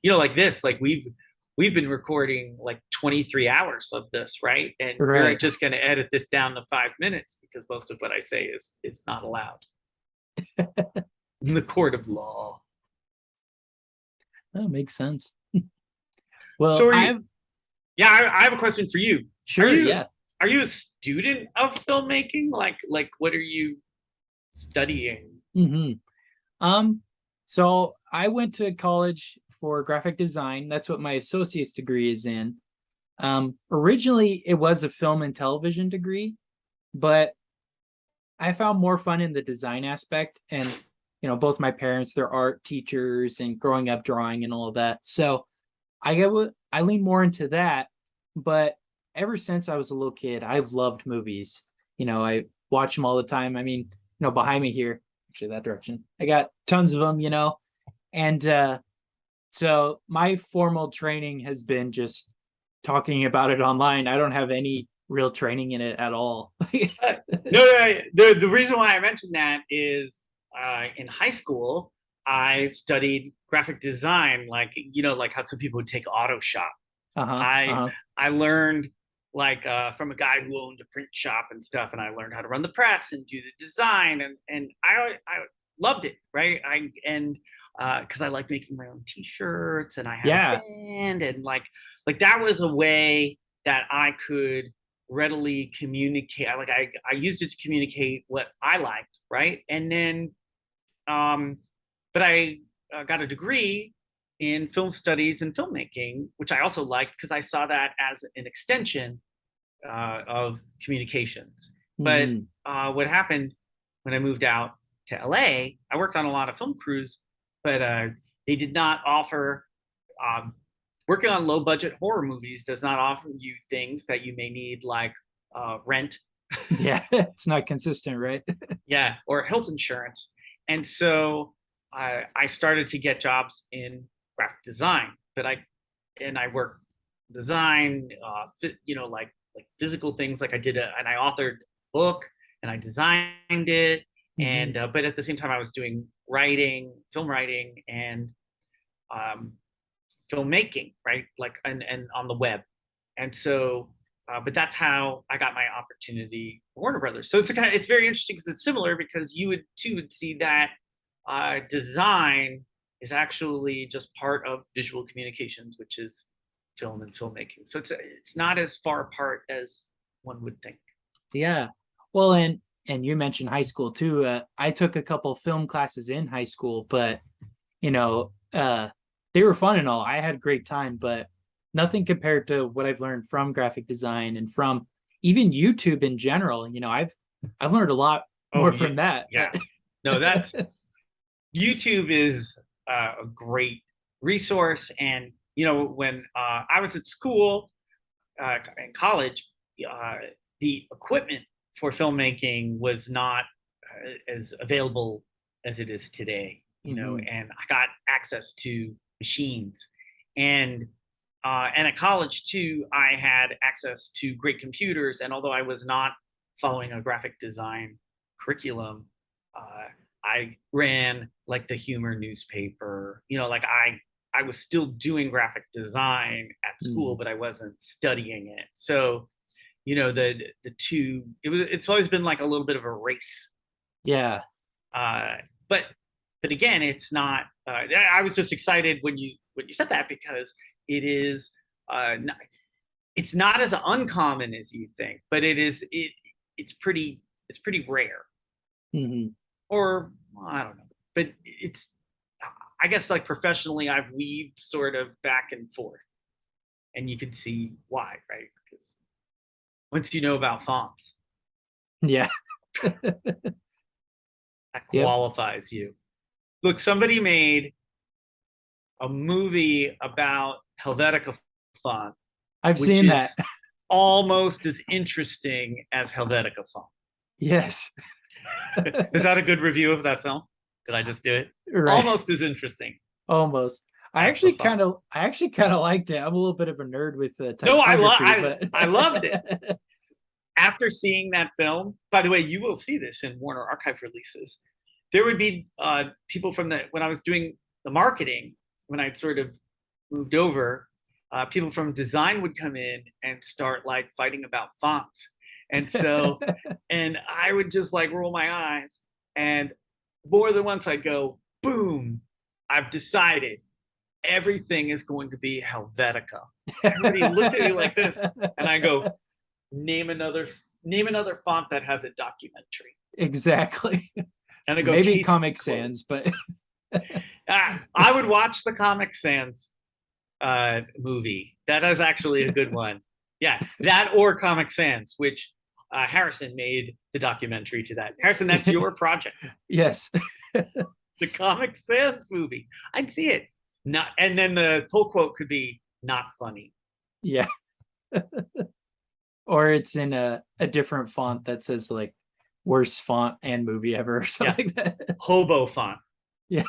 Like this, like we've been recording like 23 hours of this, right? And we're just going to edit this down to 5 minutes because most of what I say is not allowed in the court of law. That makes sense. So Well, are you, I've yeah, I have a question for you. Are sure, you yeah. are you a student of filmmaking? Like what are you studying? hmm Um, so I went to college for graphic design. That's what my associate's degree is in. Originally it was a film and television degree, but I found more fun in the design aspect. And, both my parents, they're art teachers and growing up drawing and all of that. So I lean more into that. But ever since I was a little kid, I've loved movies. I watch them all the time. I mean, behind me here, actually that direction, I got tons of them, and so my formal training has been just talking about it online. I don't have any real training in it at all. No, the reason why I mentioned that is in high school I studied graphic design, like like how some people would take auto shop. Uh-huh. I Uh-huh. I learned like from a guy who owned a print shop and stuff, and I learned how to run the press and do the design, and I loved it, right? I and because I like making my own T-shirts, and I had a Yeah. band, and like that was a way that I could readily communicate. I used it to communicate what I liked, right? And then um, but I got a degree in film studies and filmmaking, which I also liked because I saw that as an extension of communications. But hmm what happened when I moved out to LA, I worked on a lot of film crews, but they did not offer, um, working on low budget horror movies does not offer you things that you may need, like rent, Yeah, it's not consistent, right? yeah, or health insurance. And so I started to get jobs in graphic design, but I work design, like physical things. Like and I authored a book and I designed it, hmm and but at the same time I was doing writing, film writing, and um, filmmaking, right? Like and on the web, and so. But that's how I got my opportunity for Warner Brothers. So it's very interesting because it's similar, because you would see that design is actually just part of visual communications, which is film and filmmaking. So it's not as far apart as one would think. Yeah. Well, and you mentioned high school too. I took a couple film classes in high school, but you know, uh, they were fun and all. I had a great time, but nothing compared to what I've learned from graphic design and from even YouTube in general. I've learned a lot Oh, more from that. yeah. No, that's YouTube is a great resource. And when I was at school, in college, uh, the equipment for filmmaking was not as available as it is today. hmm And I got access to machines, and at college too, I had access to great computers. And although I was not following a graphic design curriculum, uh, I ran like the humor newspaper. Like I was still doing graphic design at school, but I wasn't studying it. So, the two, it's always been like a little bit of a race. Yeah. Uh, but again, it's not. I was just excited when you said that, because it is. Not, it's not as uncommon as you think, but it's pretty rare. hmm Or well, I don't know, but it's, I guess, like professionally, I've weaved sort of back and forth, and you can see why, right? Because once you know about fonts, Yeah. that Yep. qualifies you. Look, somebody made a movie about Helvetica font, I've which seen that. is almost as interesting as Helvetica font. Yes. Is that a good review of that film? Did I just do it? Right. Almost as interesting Almost. as the font. I actually kind of liked it. I'm a little bit of a nerd with No, typography, but I loved it. After seeing that film, by the way, you will see this in Warner Archive releases. There would be people from when I was doing the marketing, when I'd sort of moved over, people from design would come in and start like fighting about fonts. And so, and I would just like roll my eyes. And more than once I'd go, boom, I've decided. everything is going to be Helvetica. Everybody looked at me like this, and I go, name another font that has a documentary. Exactly. And I go, maybe Case Comic closed. Sans, but I would watch the Comic Sans movie. That is actually a good one. Yeah, that or Comic Sans, which Harrison made the documentary to that. Harrison, that's your project. Yes. The Comic Sans movie. I'd see it. Not, and then the pull quote could be not funny. Yeah. Or it's in a different font that says like worst font and movie ever or something like that. Hobo font. Yeah.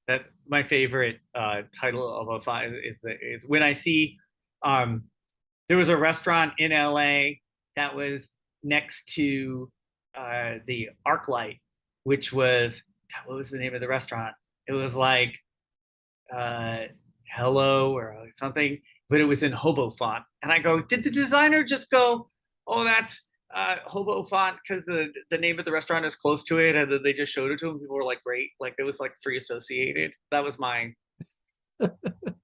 That's my favorite title of a font is when I see there was a restaurant in LA that was next to the ArcLight, which was, what was the name of the restaurant? It was like hello or something, but it was in hobo font. And I go, did the designer just go, oh, that's hobo font because the name of the restaurant is close to it, and then they just showed it to him? People were like, great, like it was like free associated. That was mine.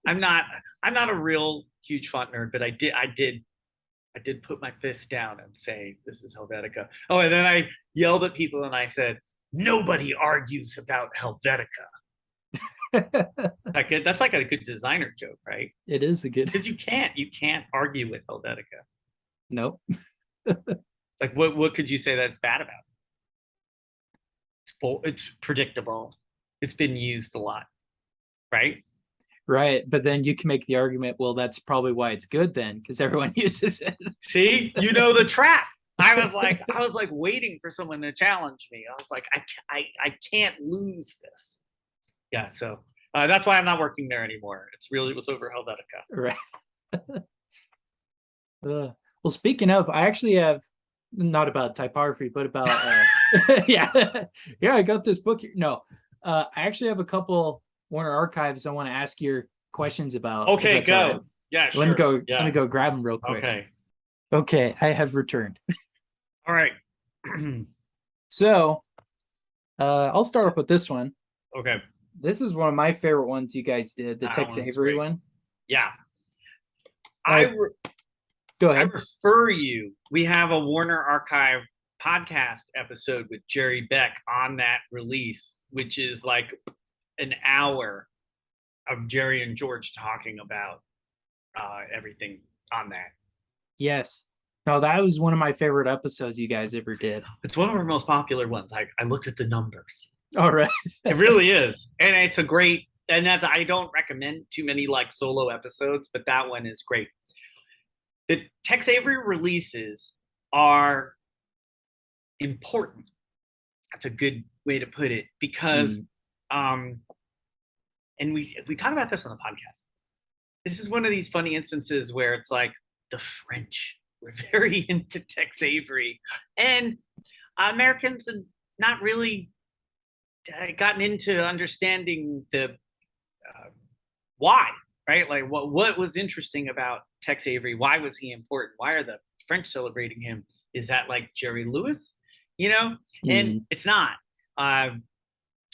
I'm not a real huge font nerd, but I did put my fist down and say this is Helvetica. Oh, and then I yelled at people and I said, nobody argues about Helvetica. That's like a good designer joke, right? It is a good, because you can't argue with Helvetica. nope. Like what could you say that's bad about? It's predictable. It's been used a lot, right? Right. But then you can make the argument, well, that's probably why it's good then, because everyone uses it. See, you know the trap. I was like waiting for someone to challenge me. I was like, I can't lose this. Yeah, so that's why I'm not working there anymore. It was over Helvetica. Right. Well, speaking of, I actually have, not about typography, but about yeah, yeah. I got this book here. No, I actually have a couple Warner Archives I want to ask your questions about. Okay, go. Right. Yeah, sure. Let me go. Yeah. Let me go grab them real quick. Okay. Okay, I have returned. All right. So, I'll start off with this one. Okay. This is one of my favorite ones you guys did, the Tex Avery one. Yeah. Go ahead. I refer you. We have a Warner Archive podcast episode with Jerry Beck on that release, which is like an hour of Jerry and George talking about everything on that. Yes. No, that was one of my favorite episodes you guys ever did. It's one of our most popular ones. I looked at the numbers. All right. It really is. And it's a great, and that's, I don't recommend too many like solo episodes, but that one is great. The Tex Avery releases are important. That's a good way to put it, because and we talk about this on the podcast. This is one of these funny instances where it's like the French were very into Tex Avery, and Americans have not really gotten into understanding the why, right? Like what was interesting about Tex Avery? Why was he important? Why are the French celebrating him? Is that like Jerry Lewis? You know? And it's not.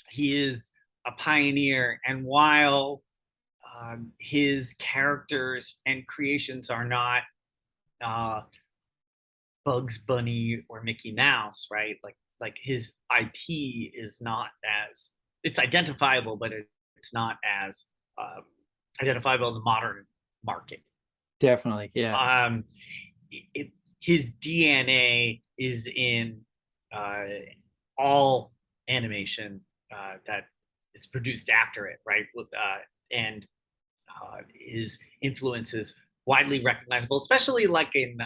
He is a pioneer, and while his characters and creations are not Bugs Bunny or Mickey Mouse, right? Like his IP is not as, it's identifiable, but it's not as identifiable in the modern market. Definitely, yeah. His DNA is in all animation that is produced after it, right? And his influence is widely recognizable, especially like in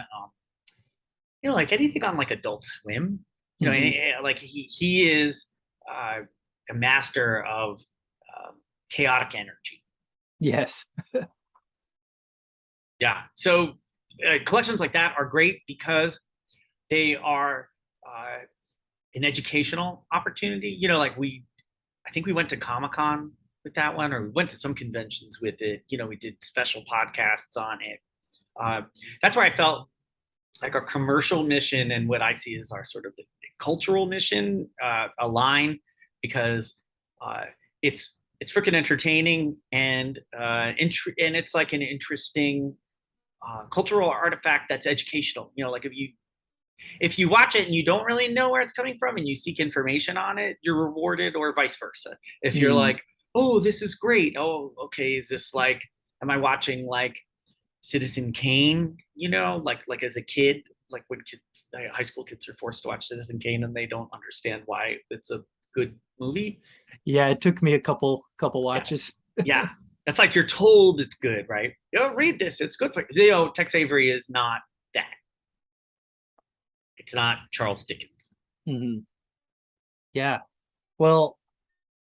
like anything on like Adult Swim. You know, like he is a master of chaotic energy. Yes. Yeah. So collections like that are great because they are an educational opportunity. You know, like I think we went to Comic-Con with that one, or we went to some conventions with it. You know, we did special podcasts on it. That's where I felt like our commercial mission and what I see as our sort of cultural mission align, because it's it's freaking entertaining, and and it's like an interesting cultural artifact that's educational. Like if you watch it and you don't really know where it's coming from and you seek information on it, you're rewarded, or vice versa. If you're Mm. like, oh, this is great. Oh, okay. Is this like, am I watching like Citizen Kane? Like as a kid, like when high school kids are forced to watch Citizen Kane and they don't understand why it's a good movie. Yeah, it took me a couple Yeah. watches. Yeah. That's like you're told it's good, right? Read this. It's good for you. Tex Avery is not that. It's not Charles Dickens. Hmm. Yeah. Well,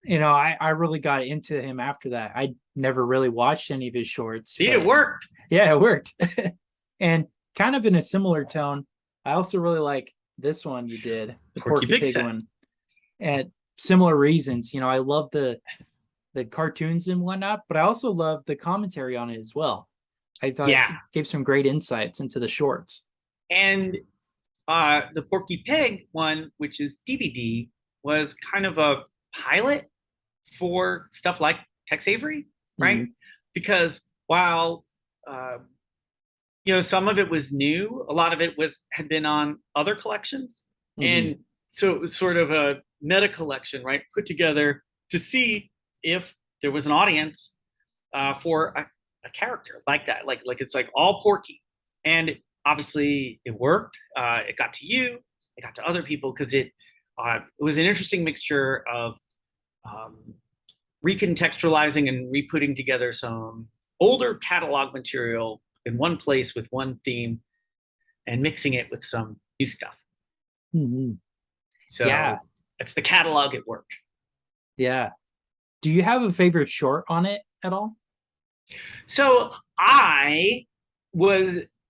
I really got into him after that. I never really watched any of his shorts, See, it but worked. yeah, it worked. And kind of in a similar tone, I also really like this one you did, the Porky Porky Pig Pig set. one. And similar reasons. I love the cartoons and whatnot, but I also love the commentary on it as well. I thought Yeah. it gave some great insights into the shorts. And the Porky Pig one, which is DVD, was kind of a pilot for stuff like Tex Avery, right? Mm-hmm. Because while some of it was new, a lot of it had been on other collections, Mm-hmm. and so it was sort of a meta collection, right? Put together to see if there was an audience for a character like that, like it's like all Porky, and obviously it worked. It got to you, it got to other people, because it was an interesting mixture of um, recontextualizing and re-putting together some older catalog material in one place with one theme and mixing it with some new stuff. Mm-hmm. So Yeah. it's the catalog at work. Yeah. Do you have a favorite short on it at all? So I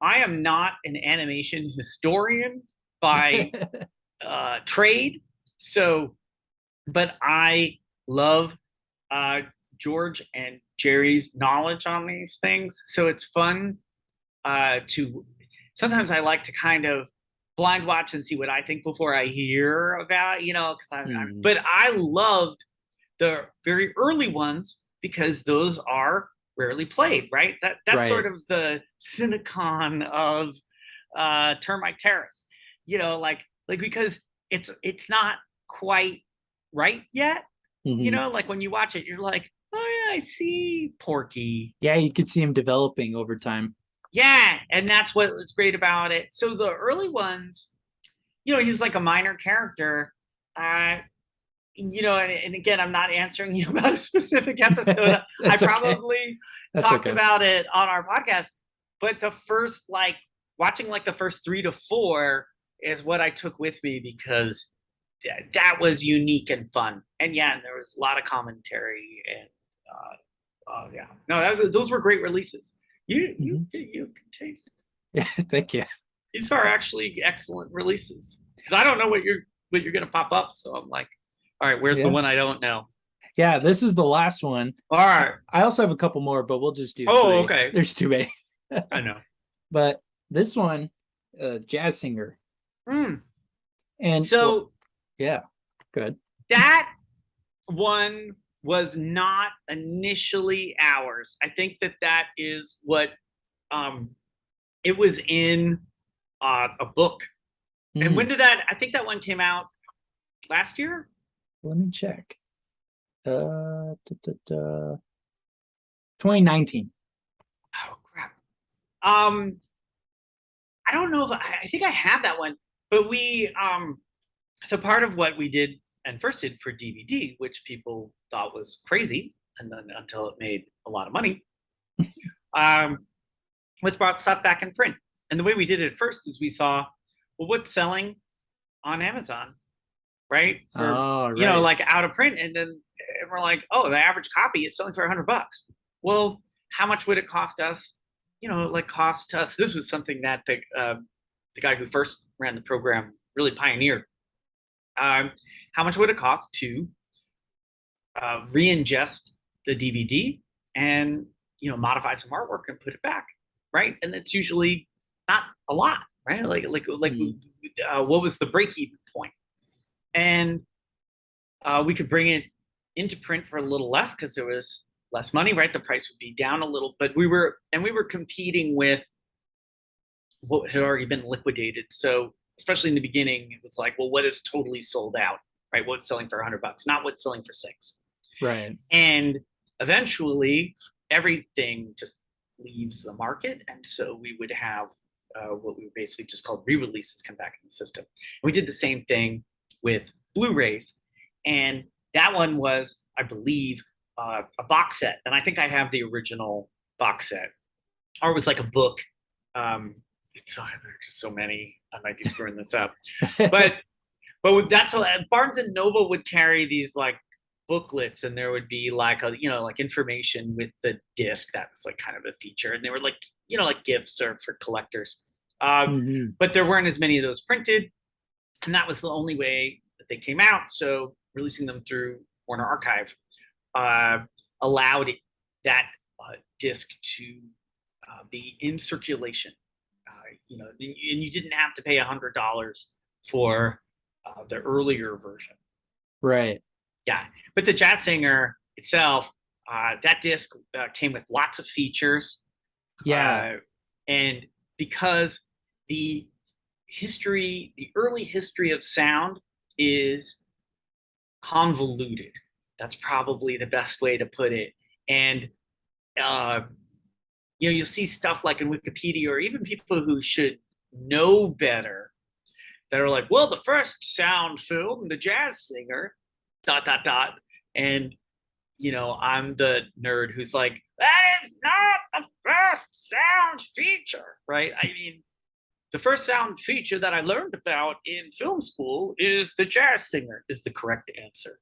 am not an animation historian by trade. So, but I love George and Jerry's knowledge on these things. So it's fun to. Sometimes I like to kind of blind watch and see what I think before I hear about, because but I loved the very early ones because those are rarely played, right? That's Right. sort of the Cinecon of Termite Terrace, like because it's not quite right yet. Mm-hmm. Like when you watch it, you're like, oh yeah, I see Porky. Yeah, you could see him developing over time. Yeah, and that's what was great about it. So the early ones, he's like a minor character. And again, I'm not answering you about a specific episode. I probably talked about it on our podcast, but the first, watching the first 3 to 4 is what I took with me, because that was unique and fun. And yeah, and there was a lot of commentary, and yeah, no, those were great releases. You can taste. Yeah, thank you. These are actually excellent releases, because I don't know what you're gonna pop up, so I'm like, all right, where's the one I don't know? Yeah, this is the last one. All right. I also have a couple more, but we'll just do 3. Okay. There's too many. I know. But this one, jazz singer. And so, yeah, good. That one was not initially ours. I think that is what it was in a book. And when did I think that one came out last year? Let me check. 2019. Oh crap. I don't know if I think I have that one, but we so part of what we did and first did for DVD, which people thought was crazy, and then until it made a lot of money, was brought stuff back in print. And the way we did it at first is we saw, well, what's selling on Amazon, right? For like out of print, and then we're like, oh, the average copy is selling for $100. Well, how much would it cost us? This was something that the guy who first ran the program really pioneered. How much would it cost to re-ingest the DVD and modify some artwork and put it back, right? And it's usually not a lot, right? What was the break-even point? And we could bring it into print for a little less because there was less money, right? The price would be down a little, but we were competing with what had already been liquidated. So especially in the beginning, it was like, well, what is totally sold out, right? What's selling for $100, not what's selling for $6. Right. And eventually everything just leaves the market. And so we would have what we basically just called re-releases come back in the system. And we did the same thing with Blu-rays. And that one was, I believe, a box set. And I think I have the original box set. Or it was like a book. It's there's just so many. I might be screwing this up. But that's all. Barnes and Noble would carry these like booklets, and there would be like like information with the disc. That was like kind of a feature, and they were like like gifts or for collectors. But there weren't as many of those printed, and that was the only way that they came out. So releasing them through Warner Archive allowed that disc to be in circulation. And you didn't have to pay $100 for the earlier version. Right. Yeah, but the Jazz Singer itself, that disc came with lots of features. Yeah. And because the early history of sound is convoluted. That's probably the best way to put it. And you'll see stuff like in Wikipedia, or even people who should know better, that are like, well, the first sound film, The Jazz Singer, ... And I'm the nerd who's like, that is not the first sound feature, right? I mean, the first sound feature that I learned about in film school is The Jazz Singer is the correct answer.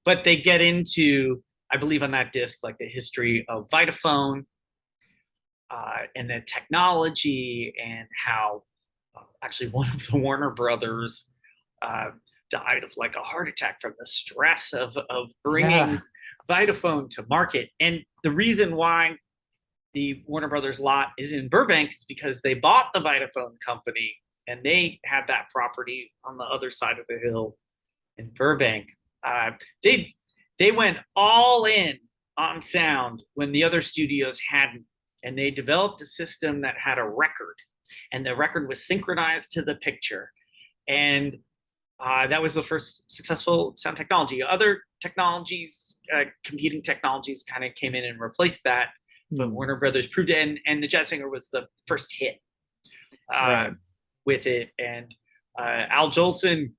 But they get into, I believe on that disc, like the history of Vitaphone, and the technology, and how actually one of the Warner Brothers died of like a heart attack from the stress of bringing Vitaphone to market. And the reason why the Warner Brothers lot is in Burbank is because they bought the Vitaphone company, and they had that property on the other side of the hill in Burbank. They went all in on sound when the other studios hadn't, and they developed a system that had a record, and the record was synchronized to the picture. And that was the first successful sound technology. Other technologies, competing technologies, kind of came in and replaced that, but Warner Brothers proved it, and the Jazz Singer was the first hit with it. And Al Jolson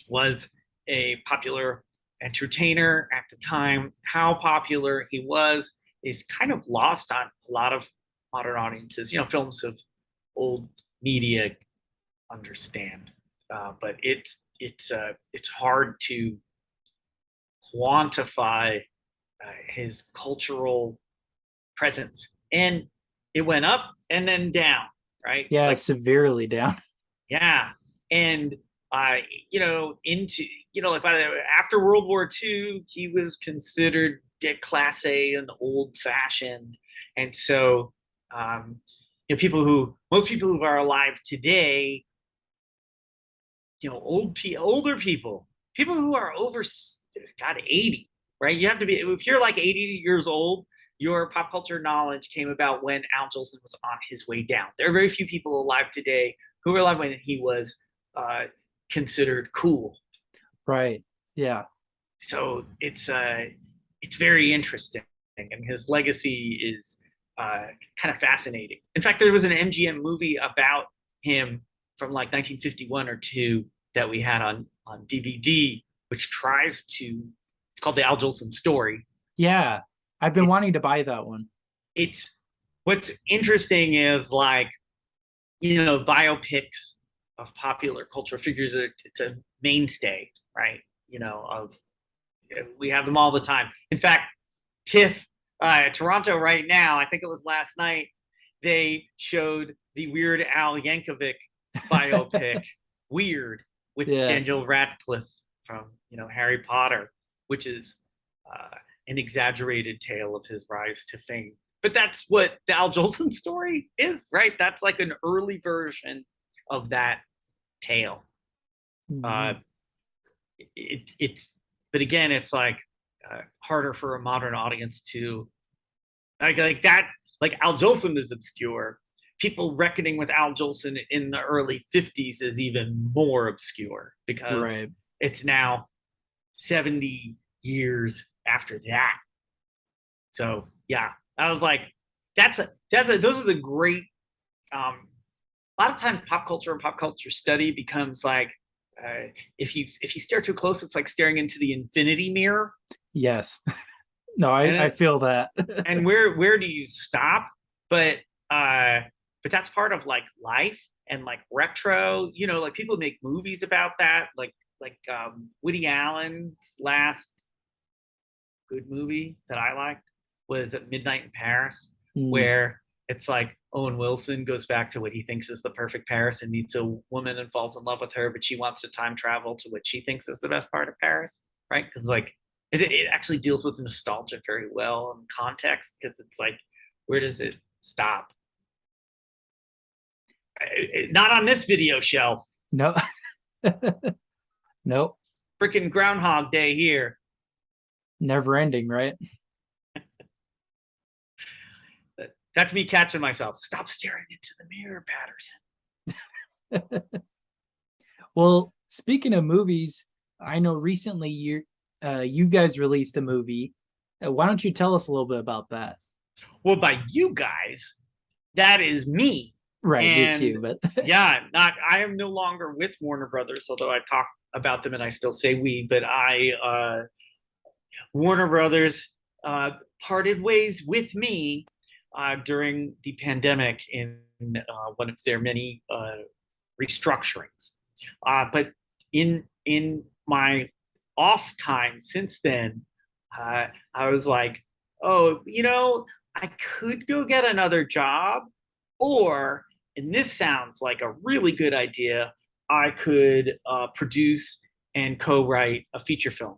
was a popular entertainer at the time. How popular he was is kind of lost on a lot of modern audiences. Films of old media understand, but it's hard to quantify his cultural presence. And it went up and then down, right? Yeah, like, severely down. Yeah. And like after World War II, he was considered déclassé and old-fashioned. And so most people who are alive today, older people who are over 80, right? You have to be, if you're like 80 years old, your pop culture knowledge came about when Al Jolson was on his way down. There are very few people alive today who were alive when he was considered cool. Right. Yeah. So it's very interesting, and his legacy is kind of fascinating. In fact, there was an MGM movie about him from like 1951 or 2 that we had on DVD, which it's called The Al Jolson Story. Yeah, I've been wanting to buy that one. What's interesting is, like, biopics of popular cultural figures, it's a mainstay, right? We have them all the time. In fact, TIFF, Toronto right now, I think it was last night, they showed the Weird Al Yankovic biopic, Weird, with Daniel Radcliffe from, Harry Potter, which is an exaggerated tale of his rise to fame. But that's what the Al Jolson story is, right? That's like an early version of that tale. It's but again, it's like harder for a modern audience to like that. Like Al Jolson is obscure. People reckoning with Al Jolson in the early 50s is even more obscure because Right. it's now 70 years after that. So yeah, I was like, those are the great. A lot of times, pop culture and pop culture study becomes like, if you stare too close, it's like staring into the infinity mirror. Yes. No, I And feel that. and where do you stop? But uh, but that's part of like life and like retro. You know, like people make movies about that. Woody Allen's last good movie that I liked was at Midnight in Paris, Mm. where it's like Owen Wilson goes back to what he thinks is the perfect Paris and meets a woman and falls in love with her, but she wants to time travel to what she thinks is the best part of Paris, right? Because like it actually deals with nostalgia very well and context, because it's like, where does it stop? Not on this video shelf. No. Nope. Freaking Groundhog Day here. Never ending, right? That's me catching myself. Stop staring into the mirror, Patterson. Well, speaking of movies, I know recently you guys released a movie. Why don't you tell us a little bit about that? Well, by you guys, that is me. Right, just And you, but yeah, not I am no longer with Warner Brothers, although I talk about them and I still say we, but Warner Brothers parted ways with me during the pandemic in one of their many restructurings. But in my off time since then, I was like, oh, I could go get another job, or, and this sounds like a really good idea, I could produce and co-write a feature film.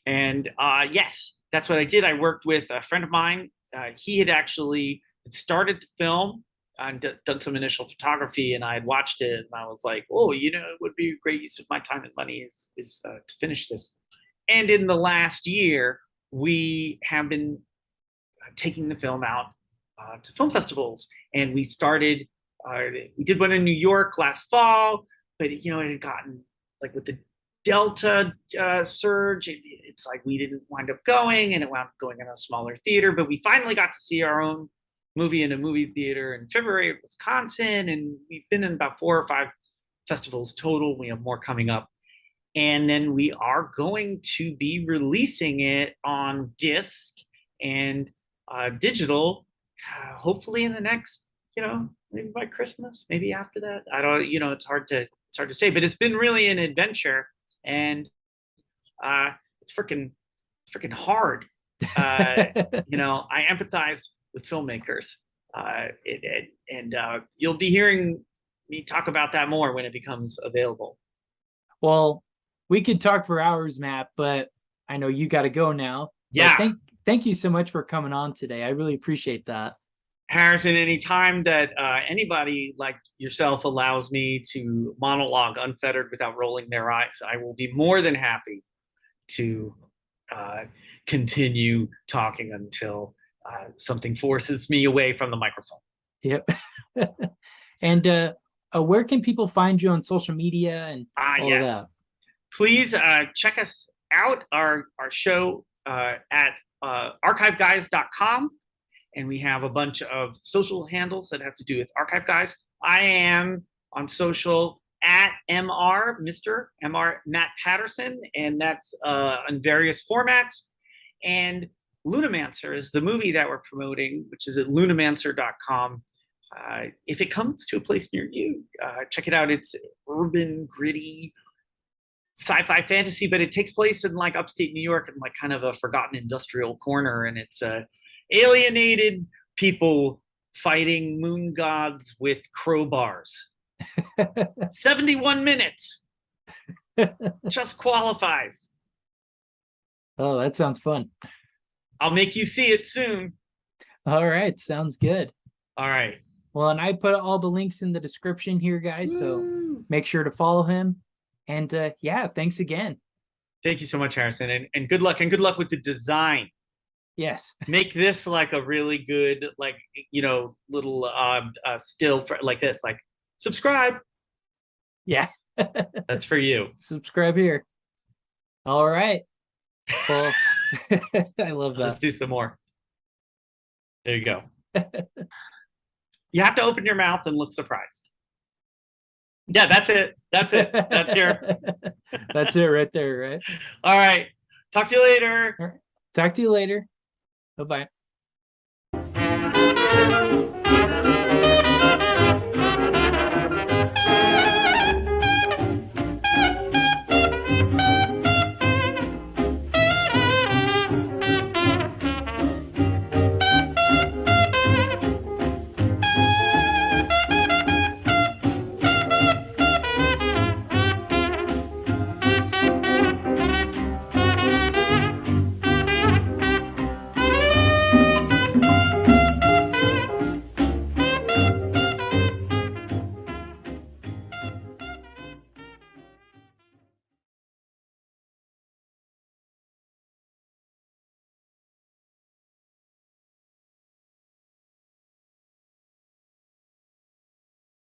And yes, that's what I did. I worked with a friend of mine. He had actually started to film and done some initial photography, and I had watched it, and I was like, oh, it would be a great use of my time and money is to finish this. And in the last year, we have been taking the film out to film festivals, and we did one in New York last fall, but it had gotten, like, with the Delta surge, it's like we didn't wind up going, and it wound up going in a smaller theater. But we finally got to see our own movie in a movie theater in February in Wisconsin, and we've been in about 4 or 5 festivals total. We have more coming up, and then we are going to be releasing it on disc and digital, hopefully in the next, maybe by Christmas, maybe after that. I don't, it's hard to say, but it's been really an adventure, and it's freaking hard. I empathize with filmmakers, and you'll be hearing me talk about that more when it becomes available. well, we could talk for hours, Matt, but I know you got to go now. Yeah. But thank you so much for coming on today. I really appreciate that. Harrison, anytime that anybody like yourself allows me to monologue unfettered without rolling their eyes, I will be more than happy to continue talking until something forces me away from the microphone. Yep. And where can people find you on social media and all yes. that? Please check us out, our show at archiveguys.com. And we have a bunch of social handles that have to do with Archive Guys. I am on social at Mr. Matt Patterson, and that's on various formats. And Lunamancer is the movie that we're promoting, which is at lunamancer.com. If it comes to a place near you, check it out. It's urban, gritty, sci-fi fantasy, but it takes place in like upstate New York in like kind of a forgotten industrial corner, and it's alienated people fighting moon gods with crowbars. 71 minutes just qualifies. Oh, that sounds fun. I'll make you see it soon. All right, sounds good. All right. Well, and I put all the links in the description here, guys, so make sure to follow him. And yeah, thanks again. Thank you so much, Harrison, and good luck with the design. Yes. Make this like a really good, like, little still for like this, like subscribe. Yeah. That's for you. Subscribe here. All right. Well, I love Let's that. do some more. There you go. You have to open your mouth and look surprised. Yeah, that's it. That's it. That's your. That's it right there, right? All right. Talk to you later. All right. Talk to you later. Bye-bye.